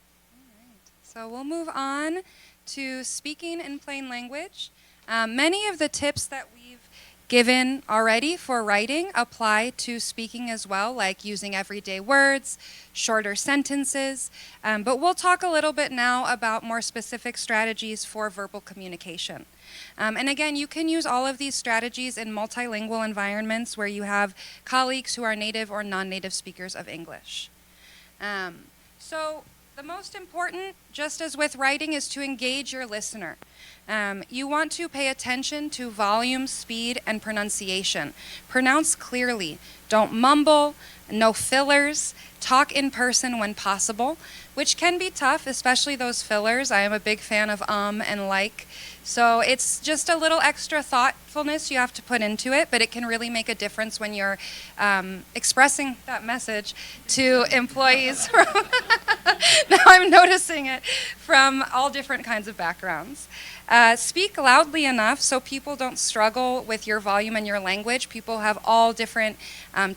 So we'll move on to speaking in plain language. Many of the tips that we've given already for writing apply to speaking as well, like using everyday words, shorter sentences. But we'll talk a little bit now about more specific strategies for verbal communication. And again, you can use all of these strategies in multilingual environments where you have colleagues who are native or non-native speakers of English. So The most important, just as with writing, is to engage your listener. You want to pay attention to volume, speed, and pronunciation. Pronounce clearly. Don't mumble, no fillers. Talk in person when possible, which can be tough, especially those fillers. I am a big fan of and like. So it's just a little extra thoughtfulness you have to put into it, but it can really make a difference when you're expressing that message to employees. Now I'm noticing it from all different kinds of backgrounds. Speak loudly enough so people don't struggle with your volume and your language. People have all different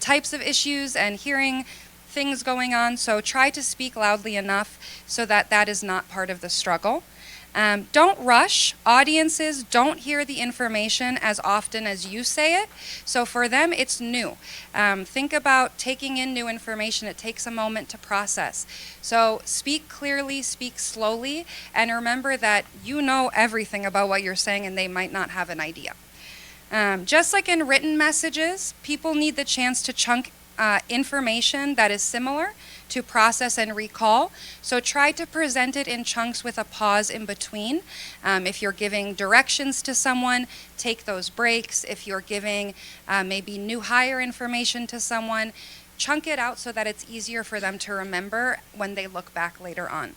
types of issues and hearing things going on, so try to speak loudly enough so that that is not part of the struggle. Don't rush. Audiences don't hear the information as often as you say it, so for them it's new. Think about taking in new information. It takes a moment to process. So speak clearly, speak slowly, and remember that you know everything about what you're saying and they might not have an idea. Just like in written messages, people need the chance to chunk information that is similar to process and recall. So try to present it in chunks with a pause in between. If you're giving directions to someone, take those breaks. If you're giving maybe new hire information to someone, chunk it out so that it's easier for them to remember when they look back later on.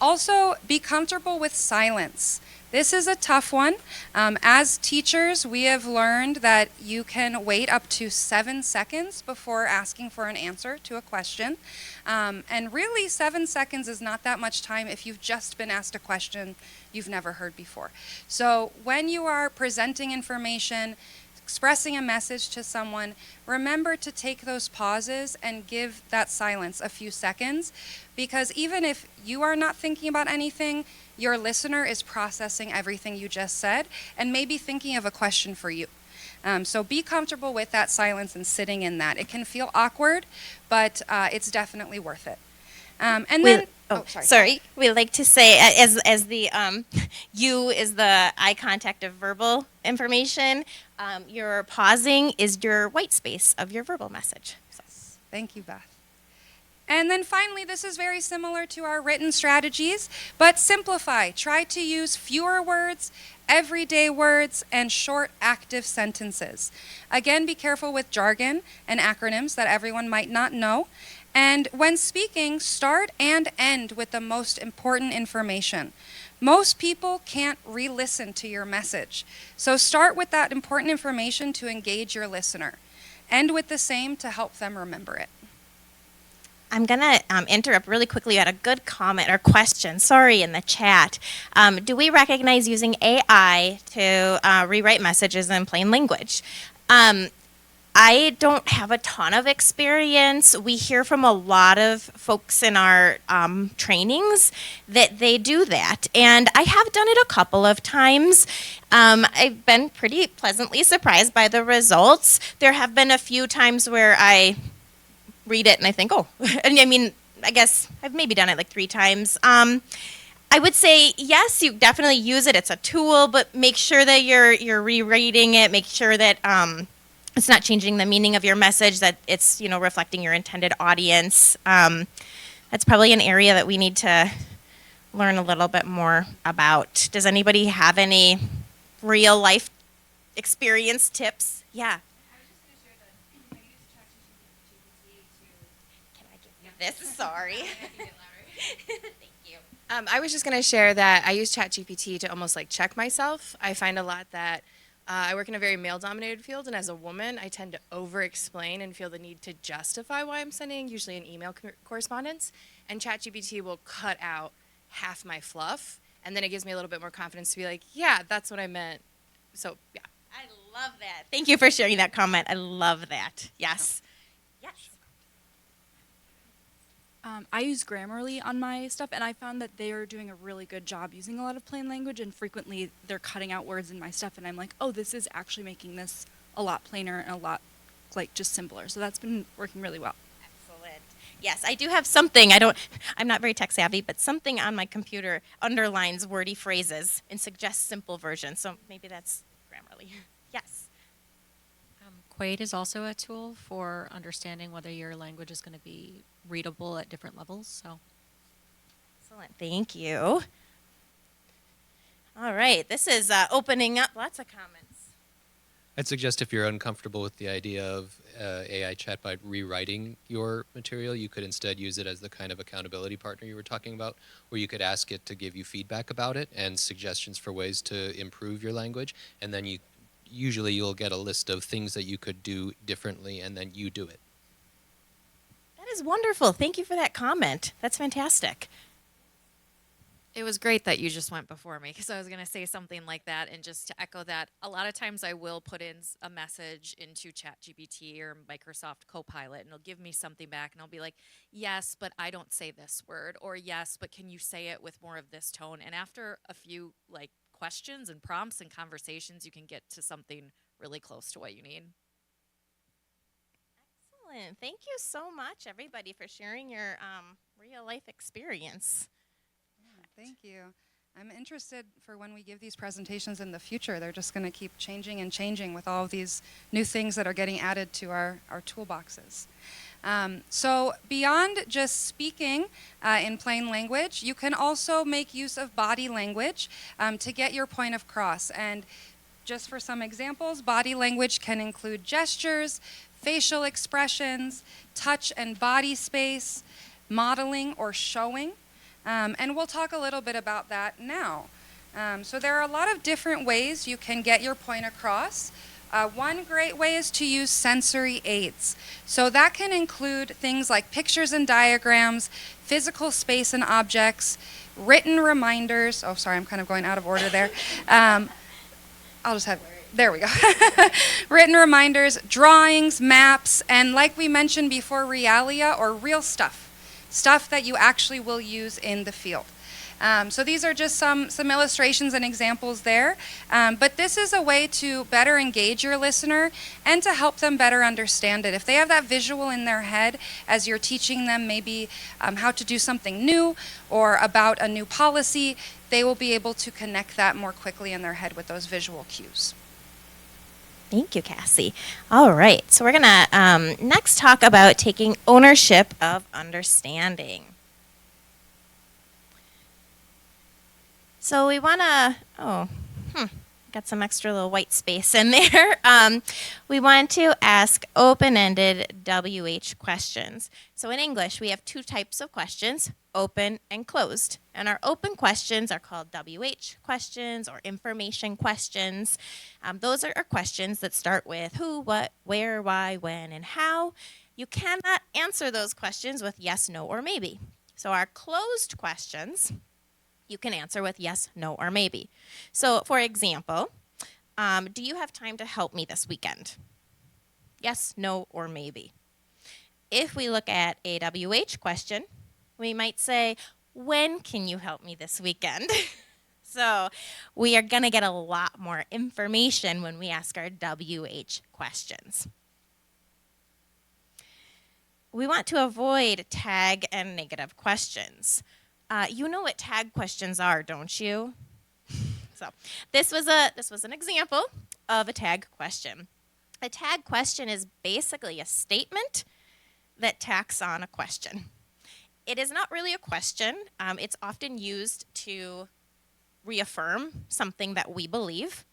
Also, be comfortable with silence. This is a tough one. As teachers, we have learned that you can wait up to 7 seconds before asking for an answer to a question. And really, 7 seconds is not that much time if you've just been asked a question you've never heard before. So when you are presenting information, expressing a message to someone, remember to take those pauses and give that silence a few seconds, because even if you are not thinking about anything, your listener is processing everything you just said and maybe thinking of a question for you. So be comfortable with that silence and sitting in that. It can feel awkward, but it's definitely worth it. And then, sorry. We like to say, as the you is the eye contact of verbal information. Your pausing is your white space of your verbal message. So. Thank you, Beth. And then finally, this is very similar to our written strategies, but simplify. Try to use fewer words, everyday words, and short active sentences. Again, be careful with jargon and acronyms that everyone might not know. And when speaking, start and end with the most important information. Most people can't re-listen to your message. So start with that important information to engage your listener. End with the same to help them remember it. I'm going to interrupt really quickly. You had a good comment or question, in the chat. Do we recognize using AI to rewrite messages in plain language? I don't have a ton of experience. We hear from a lot of folks in our trainings that they do that. And I have done it a couple of times. I've been pretty pleasantly surprised by the results. There have been a few times where I read it and I think, oh, and I mean, I guess I've maybe done it like 3 times. I would say, yes, you definitely use it. It's a tool, but make sure that you're rereading it. Make sure that it's not changing the meaning of your message, that it's, reflecting your intended audience. That's probably an area that we need to learn a little bit more about. Does anybody have any real life experience tips? Yeah. This. Sorry. Thank you. I was just going to share that I use ChatGPT to almost like check myself. I find a lot that I work in a very male-dominated field, and as a woman, I tend to over-explain and feel the need to justify why I'm sending, usually an email correspondence. And ChatGPT will cut out half my fluff, and then it gives me a little bit more confidence to be like, yeah, that's what I meant. So, yeah. I love that. Thank you for sharing that comment. I love that. Yes. Yes. I use Grammarly on my stuff, and I found that they are doing a really good job using a lot of plain language, and frequently they're cutting out words in my stuff, and I'm like, oh, this is actually making this a lot plainer and a lot, just simpler. So that's been working really well. Excellent. Yes, I do have something. I'm not very tech savvy, but something on my computer underlines wordy phrases and suggests simple versions. So maybe that's Grammarly. Yes. Quaid is also a tool for understanding whether your language is going to be readable at different levels. So Excellent. Thank you. All right. This is opening up lots of comments. I'd suggest if you're uncomfortable with the idea of AI chatbot rewriting your material, you could instead use it as the kind of accountability partner you were talking about, where you could ask it to give you feedback about it and suggestions for ways to improve your language, and then you'll get a list of things that you could do differently, and then you do it. That is wonderful. Thank you for that comment. That's fantastic. It was great that you just went before me because I was going to say something like that. And just to echo that, a lot of times I will put in a message into ChatGPT or Microsoft Copilot, and it'll give me something back, and I'll be like, yes, but I don't say this word, or yes, but can you say it with more of this tone? And after a few questions and prompts and conversations, you can get to something really close to what you need. Excellent. Thank you so much, everybody, for sharing your real life experience. Thank you. I'm interested for when we give these presentations in the future. They're just going to keep changing and changing with all of these new things that are getting added to our toolboxes. So beyond just speaking in plain language, you can also make use of body language to get your point across. And just for some examples, body language can include gestures, facial expressions, touch and body space, modeling or showing. And we'll talk a little bit about that now. So there are a lot of different ways you can get your point across. One great way is to use sensory aids. So that can include things like pictures and diagrams, physical space and objects, written reminders. Oh, sorry, I'm kind of going out of order there. There we go. Written reminders, drawings, maps, and like we mentioned before, realia or real stuff that you actually will use in the field. So these are just some illustrations and examples there. But this is a way to better engage your listener and to help them better understand it. If they have that visual in their head as you're teaching them maybe how to do something new or about a new policy, they will be able to connect that more quickly in their head with those visual cues. Thank you, Cassie. All right, so we're going to next talk about taking ownership of understanding. So we want to, got some extra little white space in there. We want to ask open-ended WH questions. So in English, we have two types of questions, open and closed. And our open questions are called WH questions or information questions. Those are questions that start with who, what, where, why, when, and how. You cannot answer those questions with yes, no, or maybe. So our closed questions, you can answer with yes, no, or maybe. So for example, do you have time to help me this weekend? Yes, no, or maybe. If we look at a WH question, we might say, when can you help me this weekend? So we are going to get a lot more information when we ask our WH questions. We want to avoid tag and negative questions. You know what tag questions are, don't you? So this was an example of a tag question. A tag question is basically a statement that tacks on a question. It is not really a question. It's often used to reaffirm something that we believe.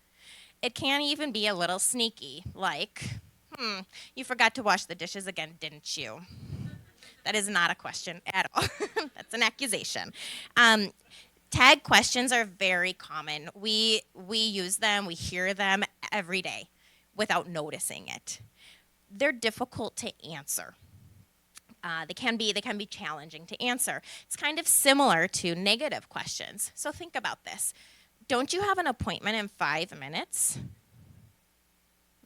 It can even be a little sneaky, like, you forgot to wash the dishes again, didn't you? That is not a question at all. That's an accusation. Tag questions are very common. We use them, we hear them every day without noticing it. They're difficult to answer. They can be challenging to answer. It's kind of similar to negative questions. So think about this. Don't you have an appointment in 5 minutes?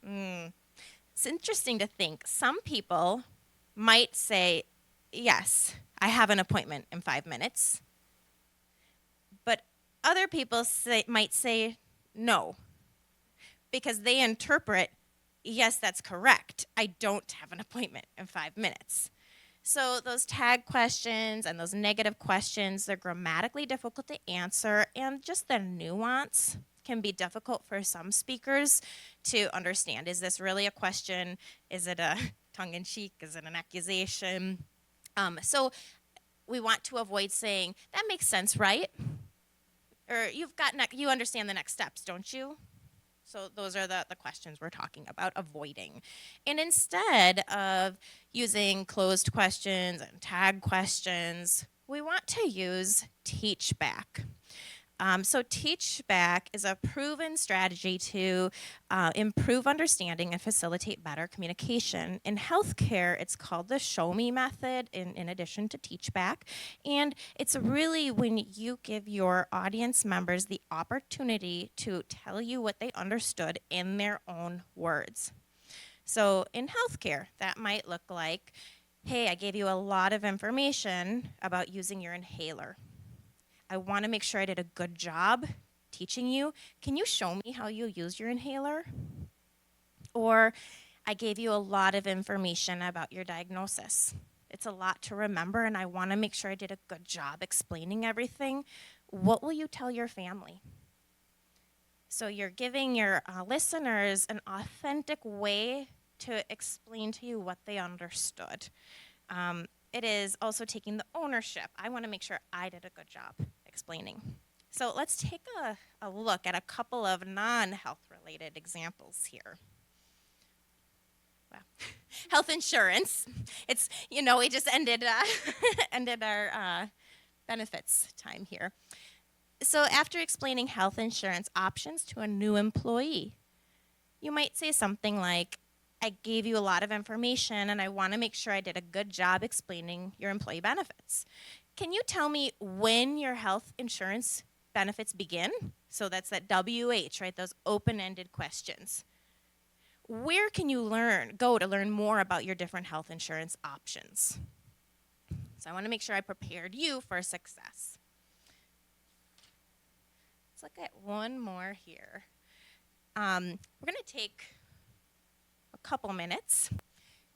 It's interesting to think. Some people might say, yes, I have an appointment in 5 minutes. But other people might say no, because they interpret, yes, that's correct. I don't have an appointment in 5 minutes. So those tag questions and those negative questions, they're grammatically difficult to answer, and just the nuance can be difficult for some speakers to understand. Is this really a question? Is it a tongue-in-cheek? Is it an accusation? So we want to avoid saying, that makes sense, right? Or you understand the next steps, don't you? So those are the questions we're talking about avoiding. And instead of using closed questions and tag questions, we want to use teach back. So teach back is a proven strategy to improve understanding and facilitate better communication. In healthcare, it's called the show me method in addition to teach back. And it's really when you give your audience members the opportunity to tell you what they understood in their own words. So in healthcare, that might look like, hey, I gave you a lot of information about using your inhaler. I want to make sure I did a good job teaching you. Can you show me how you use your inhaler? Or I gave you a lot of information about your diagnosis. It's a lot to remember, and I want to make sure I did a good job explaining everything. What will you tell your family? So you're giving your listeners an authentic way to explain to you what they understood. It is also taking the ownership. I want to make sure I did a good job explaining. So let's take a look at a couple of non-health related examples here. Well, health insurance. It's, we just ended our benefits time here. So after explaining health insurance options to a new employee, you might say something like, I gave you a lot of information and I want to make sure I did a good job explaining your employee benefits. Can you tell me when your health insurance benefits begin? So that's that WH, right? Those open-ended questions. Where can you go to learn more about your different health insurance options? So I want to make sure I prepared you for success. Let's look at one more here. We're going to take a couple minutes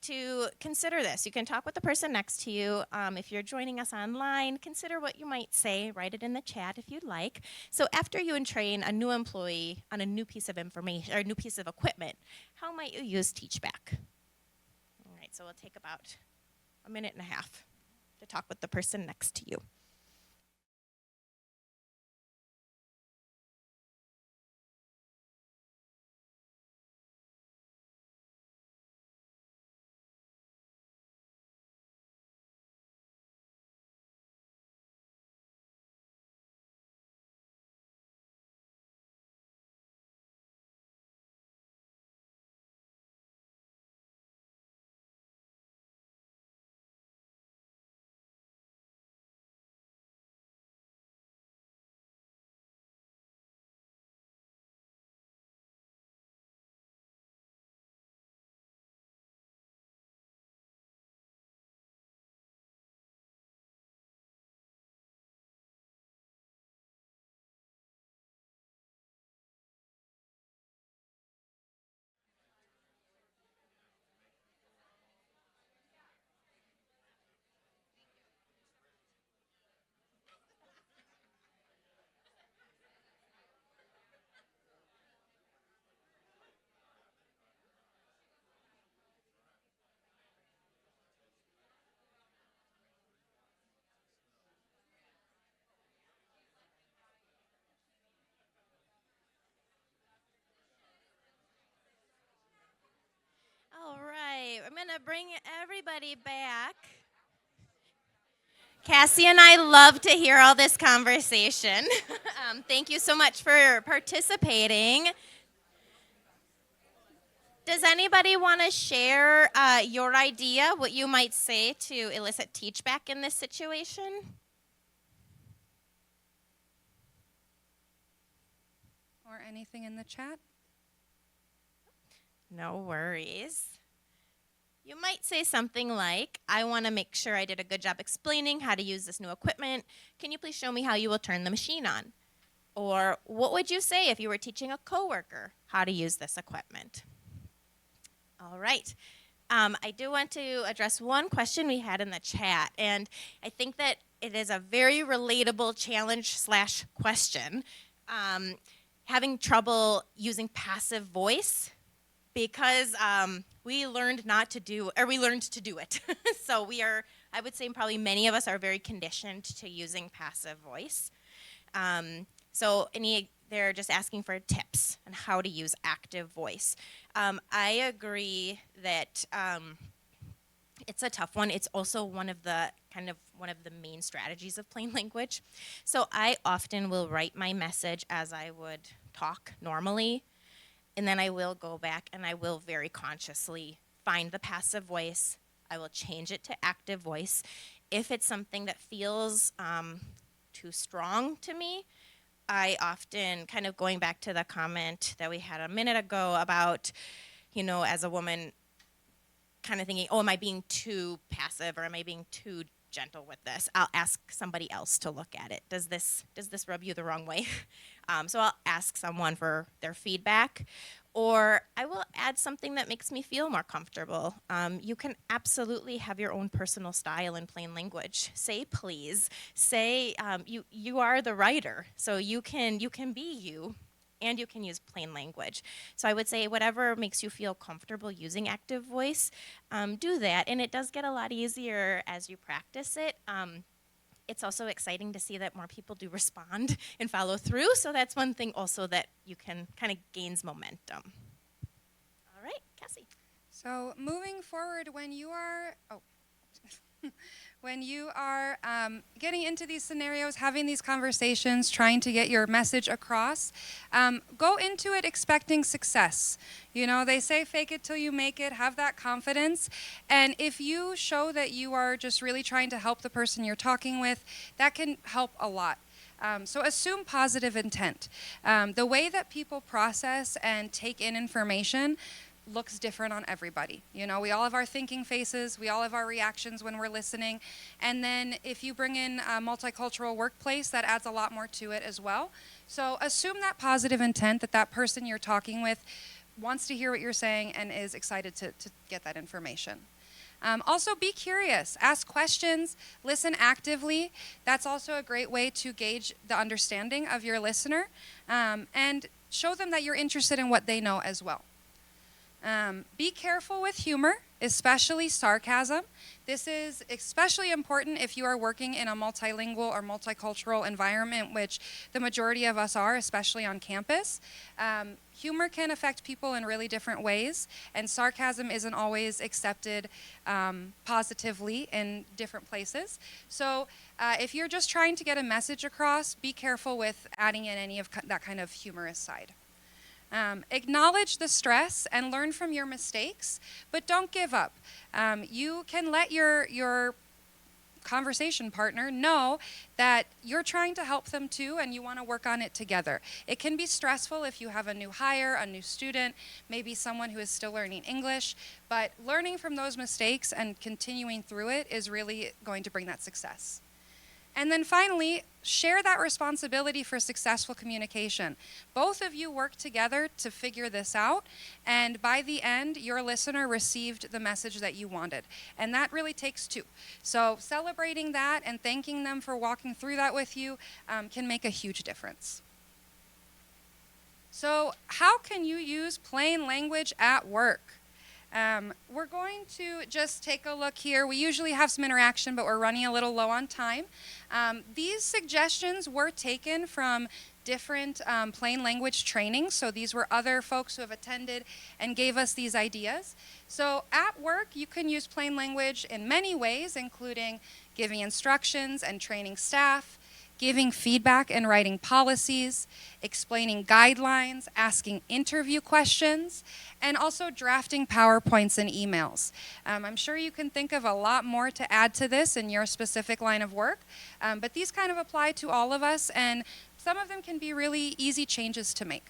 to consider this. You can talk with the person next to you. If you're joining us online, consider what you might say. Write it in the chat if you'd like. So after you train a new employee on a new piece of information or a new piece of equipment, how might you use teachback? All right, so we'll take about a minute and a half to talk with the person next to you. All right, I'm going to bring everybody back. Cassie and I love to hear all this conversation. Thank you so much for participating. Does anybody want to share your idea, what you might say to elicit teachback in this situation? Or anything in the chat? No worries. You might say something like, I want to make sure I did a good job explaining how to use this new equipment. Can you please show me how you will turn the machine on? Or what would you say if you were teaching a coworker how to use this equipment? All right. I do want to address one question we had in the chat, and I think that it is a very relatable challenge/question. Having trouble using passive voice because we learned not to do, or we learned to do it. So we are, I would say probably many of us are very conditioned to using passive voice. They're just asking for tips on how to use active voice. I agree that it's a tough one. It's also one of the main strategies of plain language. So I often will write my message as I would talk normally, and then I will go back and I will very consciously find the passive voice. I will change it to active voice. If it's something that feels too strong to me, I often, kind of going back to the comment that we had a minute ago about, as a woman, kind of thinking, oh, am I being too passive or am I being too gentle with this? I'll ask somebody else to look at it. Does this rub you the wrong way? So I'll ask someone for their feedback, or I will add something that makes me feel more comfortable. You can absolutely have your own personal style in plain language. Say please. Say you are the writer, so you can be you. And you can use plain language. So I would say whatever makes you feel comfortable using active voice, do that. And it does get a lot easier as you practice it. It's also exciting to see that more people do respond and follow through. So that's one thing also that you can kind of gains momentum. All right, Cassie. So moving forward, when you are getting into these scenarios, having these conversations, trying to get your message across, go into it expecting success. They say fake it till you make it, have that confidence. And if you show that you are just really trying to help the person you're talking with, that can help a lot. So assume positive intent. The way that people process and take in information looks different on everybody. We all have our thinking faces, we all have our reactions when we're listening, and then if you bring in a multicultural workplace, that adds a lot more to it as well. So assume that positive intent, that person you're talking with wants to hear what you're saying and is excited to get that information. Also, be curious, ask questions, listen actively. That's also a great way to gauge the understanding of your listener, and show them that you're interested in what they know as well. Be careful with humor, especially sarcasm. This is especially important if you are working in a multilingual or multicultural environment, which the majority of us are, especially on campus. Humor can affect people in really different ways, and sarcasm isn't always accepted positively in different places. So if you're just trying to get a message across, be careful with adding in any of that kind of humorous side. Acknowledge the stress and learn from your mistakes, but don't give up. You can let your conversation partner know that you're trying to help them too and you want to work on it together. It can be stressful if you have a new hire, a new student, maybe someone who is still learning English, but learning from those mistakes and continuing through it is really going to bring that success. And then finally, share that responsibility for successful communication. Both of you work together to figure this out, and by the end, your listener received the message that you wanted. And that really takes two. So celebrating that and thanking them for walking through that with you can make a huge difference. So how can you use plain language at work? We're going to just take a look here. We usually have some interaction, but we're running a little low on time. These suggestions were taken from different plain language trainings. So these were other folks who have attended and gave us these ideas. So at work, you can use plain language in many ways, including giving instructions and training staff, giving feedback and writing policies, explaining guidelines, asking interview questions, and also drafting PowerPoints and emails. I'm sure you can think of a lot more to add to this in your specific line of work, but these kind of apply to all of us, and some of them can be really easy changes to make.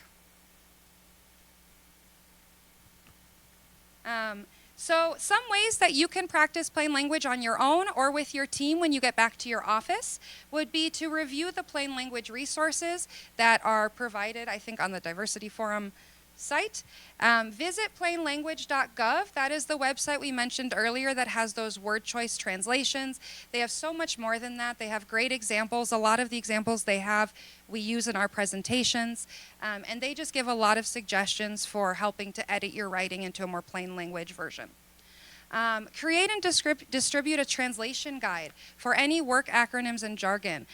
So some ways that you can practice plain language on your own or with your team when you get back to your office would be to review the plain language resources that are provided, I think, on the Diversity Forum site. Visit plainlanguage.gov. That is the website we mentioned earlier that has those word choice translations. They have so much more than that. They have great examples. A lot of the examples they have we use in our presentations. And they just give a lot of suggestions for helping to edit your writing into a more plain language version. Create and distribute a translation guide for any work acronyms and jargon.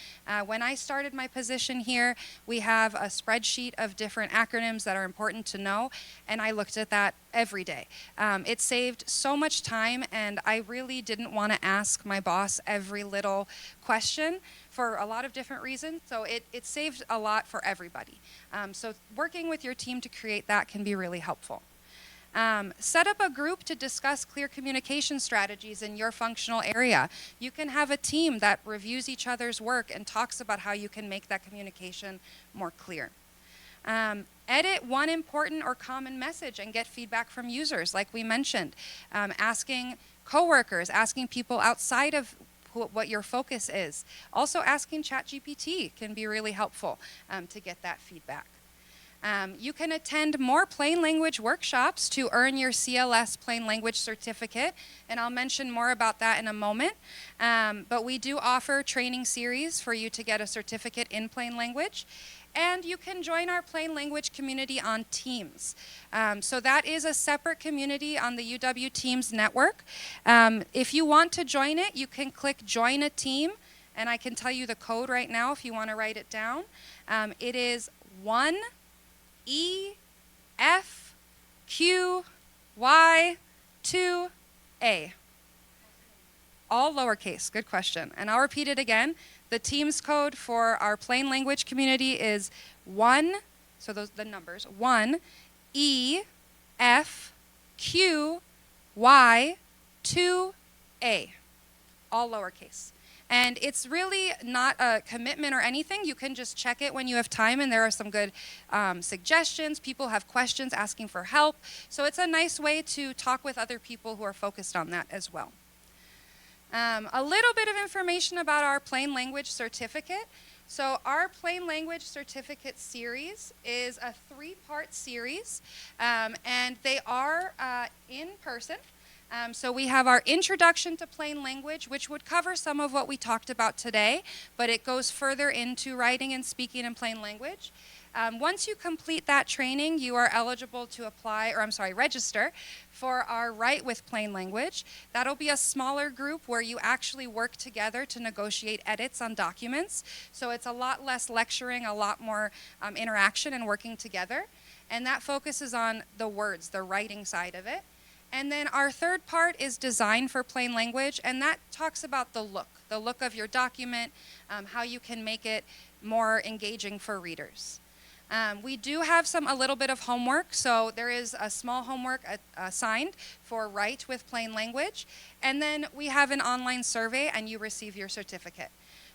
When I started my position here, we have a spreadsheet of different acronyms that are important to know, and I looked at that every day. It saved so much time, and I really didn't want to ask my boss every little question for a lot of different reasons, so it saved a lot for everybody. So working with your team to create that can be really helpful. Set up a group to discuss clear communication strategies in your functional area. You can have a team that reviews each other's work and talks about how you can make that communication more clear. Edit one important or common message and get feedback from users, like we mentioned. Asking coworkers, asking people outside of what your focus is. Also asking ChatGPT can be really helpful to get that feedback. You can attend more plain language workshops to earn your CLS plain language certificate, and I'll mention more about that in a moment. But we do offer training series for you to get a certificate in plain language. And you can join our plain language community on Teams. So that is a separate community on the UW Teams network. If you want to join it, you can click Join a Team, and I can tell you the code right now if you want to write it down. It is 1EFQY2A. All lowercase, good question. And I'll repeat it again. The Teams code for our plain language community is 1, so those the numbers, 1EFQY2A. All lowercase. And it's really not a commitment or anything. You can just check it when you have time, and there are some good suggestions. People have questions asking for help. So it's a nice way to talk with other people who are focused on that as well. A little bit of information about our plain language certificate. So our plain language certificate series is a 3-part series, and they are in person. So we have our introduction to plain language, which would cover some of what we talked about today, but it goes further into writing and speaking in plain language. Once you complete that training, you are eligible to register for our Write with Plain Language. That'll be a smaller group where you actually work together to negotiate edits on documents. So it's a lot less lecturing, a lot more interaction and working together. And that focuses on the words, the writing side of it. And then our third part is design for plain language, and that talks about the look of your document, how you can make it more engaging for readers. We do have a little bit of homework, so there is a small homework assigned for Write with Plain Language, and then we have an online survey and you receive your certificate.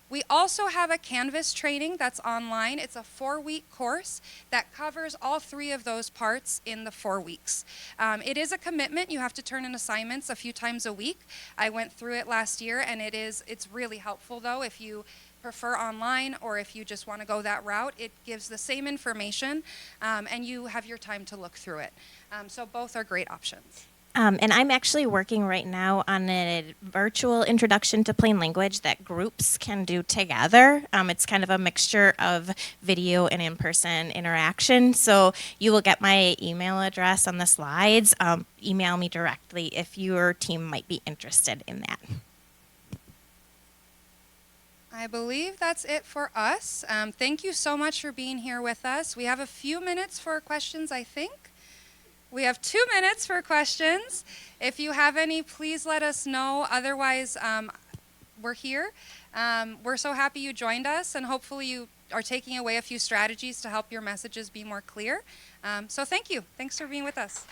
We also have a Canvas training that's online. It's a 4-week course that covers all 3 of those parts in the 4 weeks. It is a commitment. You have to turn in assignments a few times a week. I went through it last year, and it's really helpful, though, if you prefer online or if you just want to go that route. It gives the same information, and you have your time to look through it. So both are great options. And I'm actually working right now on a virtual introduction to plain language that groups can do together. It's kind of a mixture of video and in-person interaction. So you will get my email address on the slides. Email me directly if your team might be interested in that. I believe that's it for us. Thank you so much for being here with us. We have a few minutes for questions, I think. We have 2 minutes for questions. If you have any, please let us know. Otherwise, we're here. We're so happy you joined us, and hopefully you are taking away a few strategies to help your messages be more clear. So thank you. Thanks for being with us.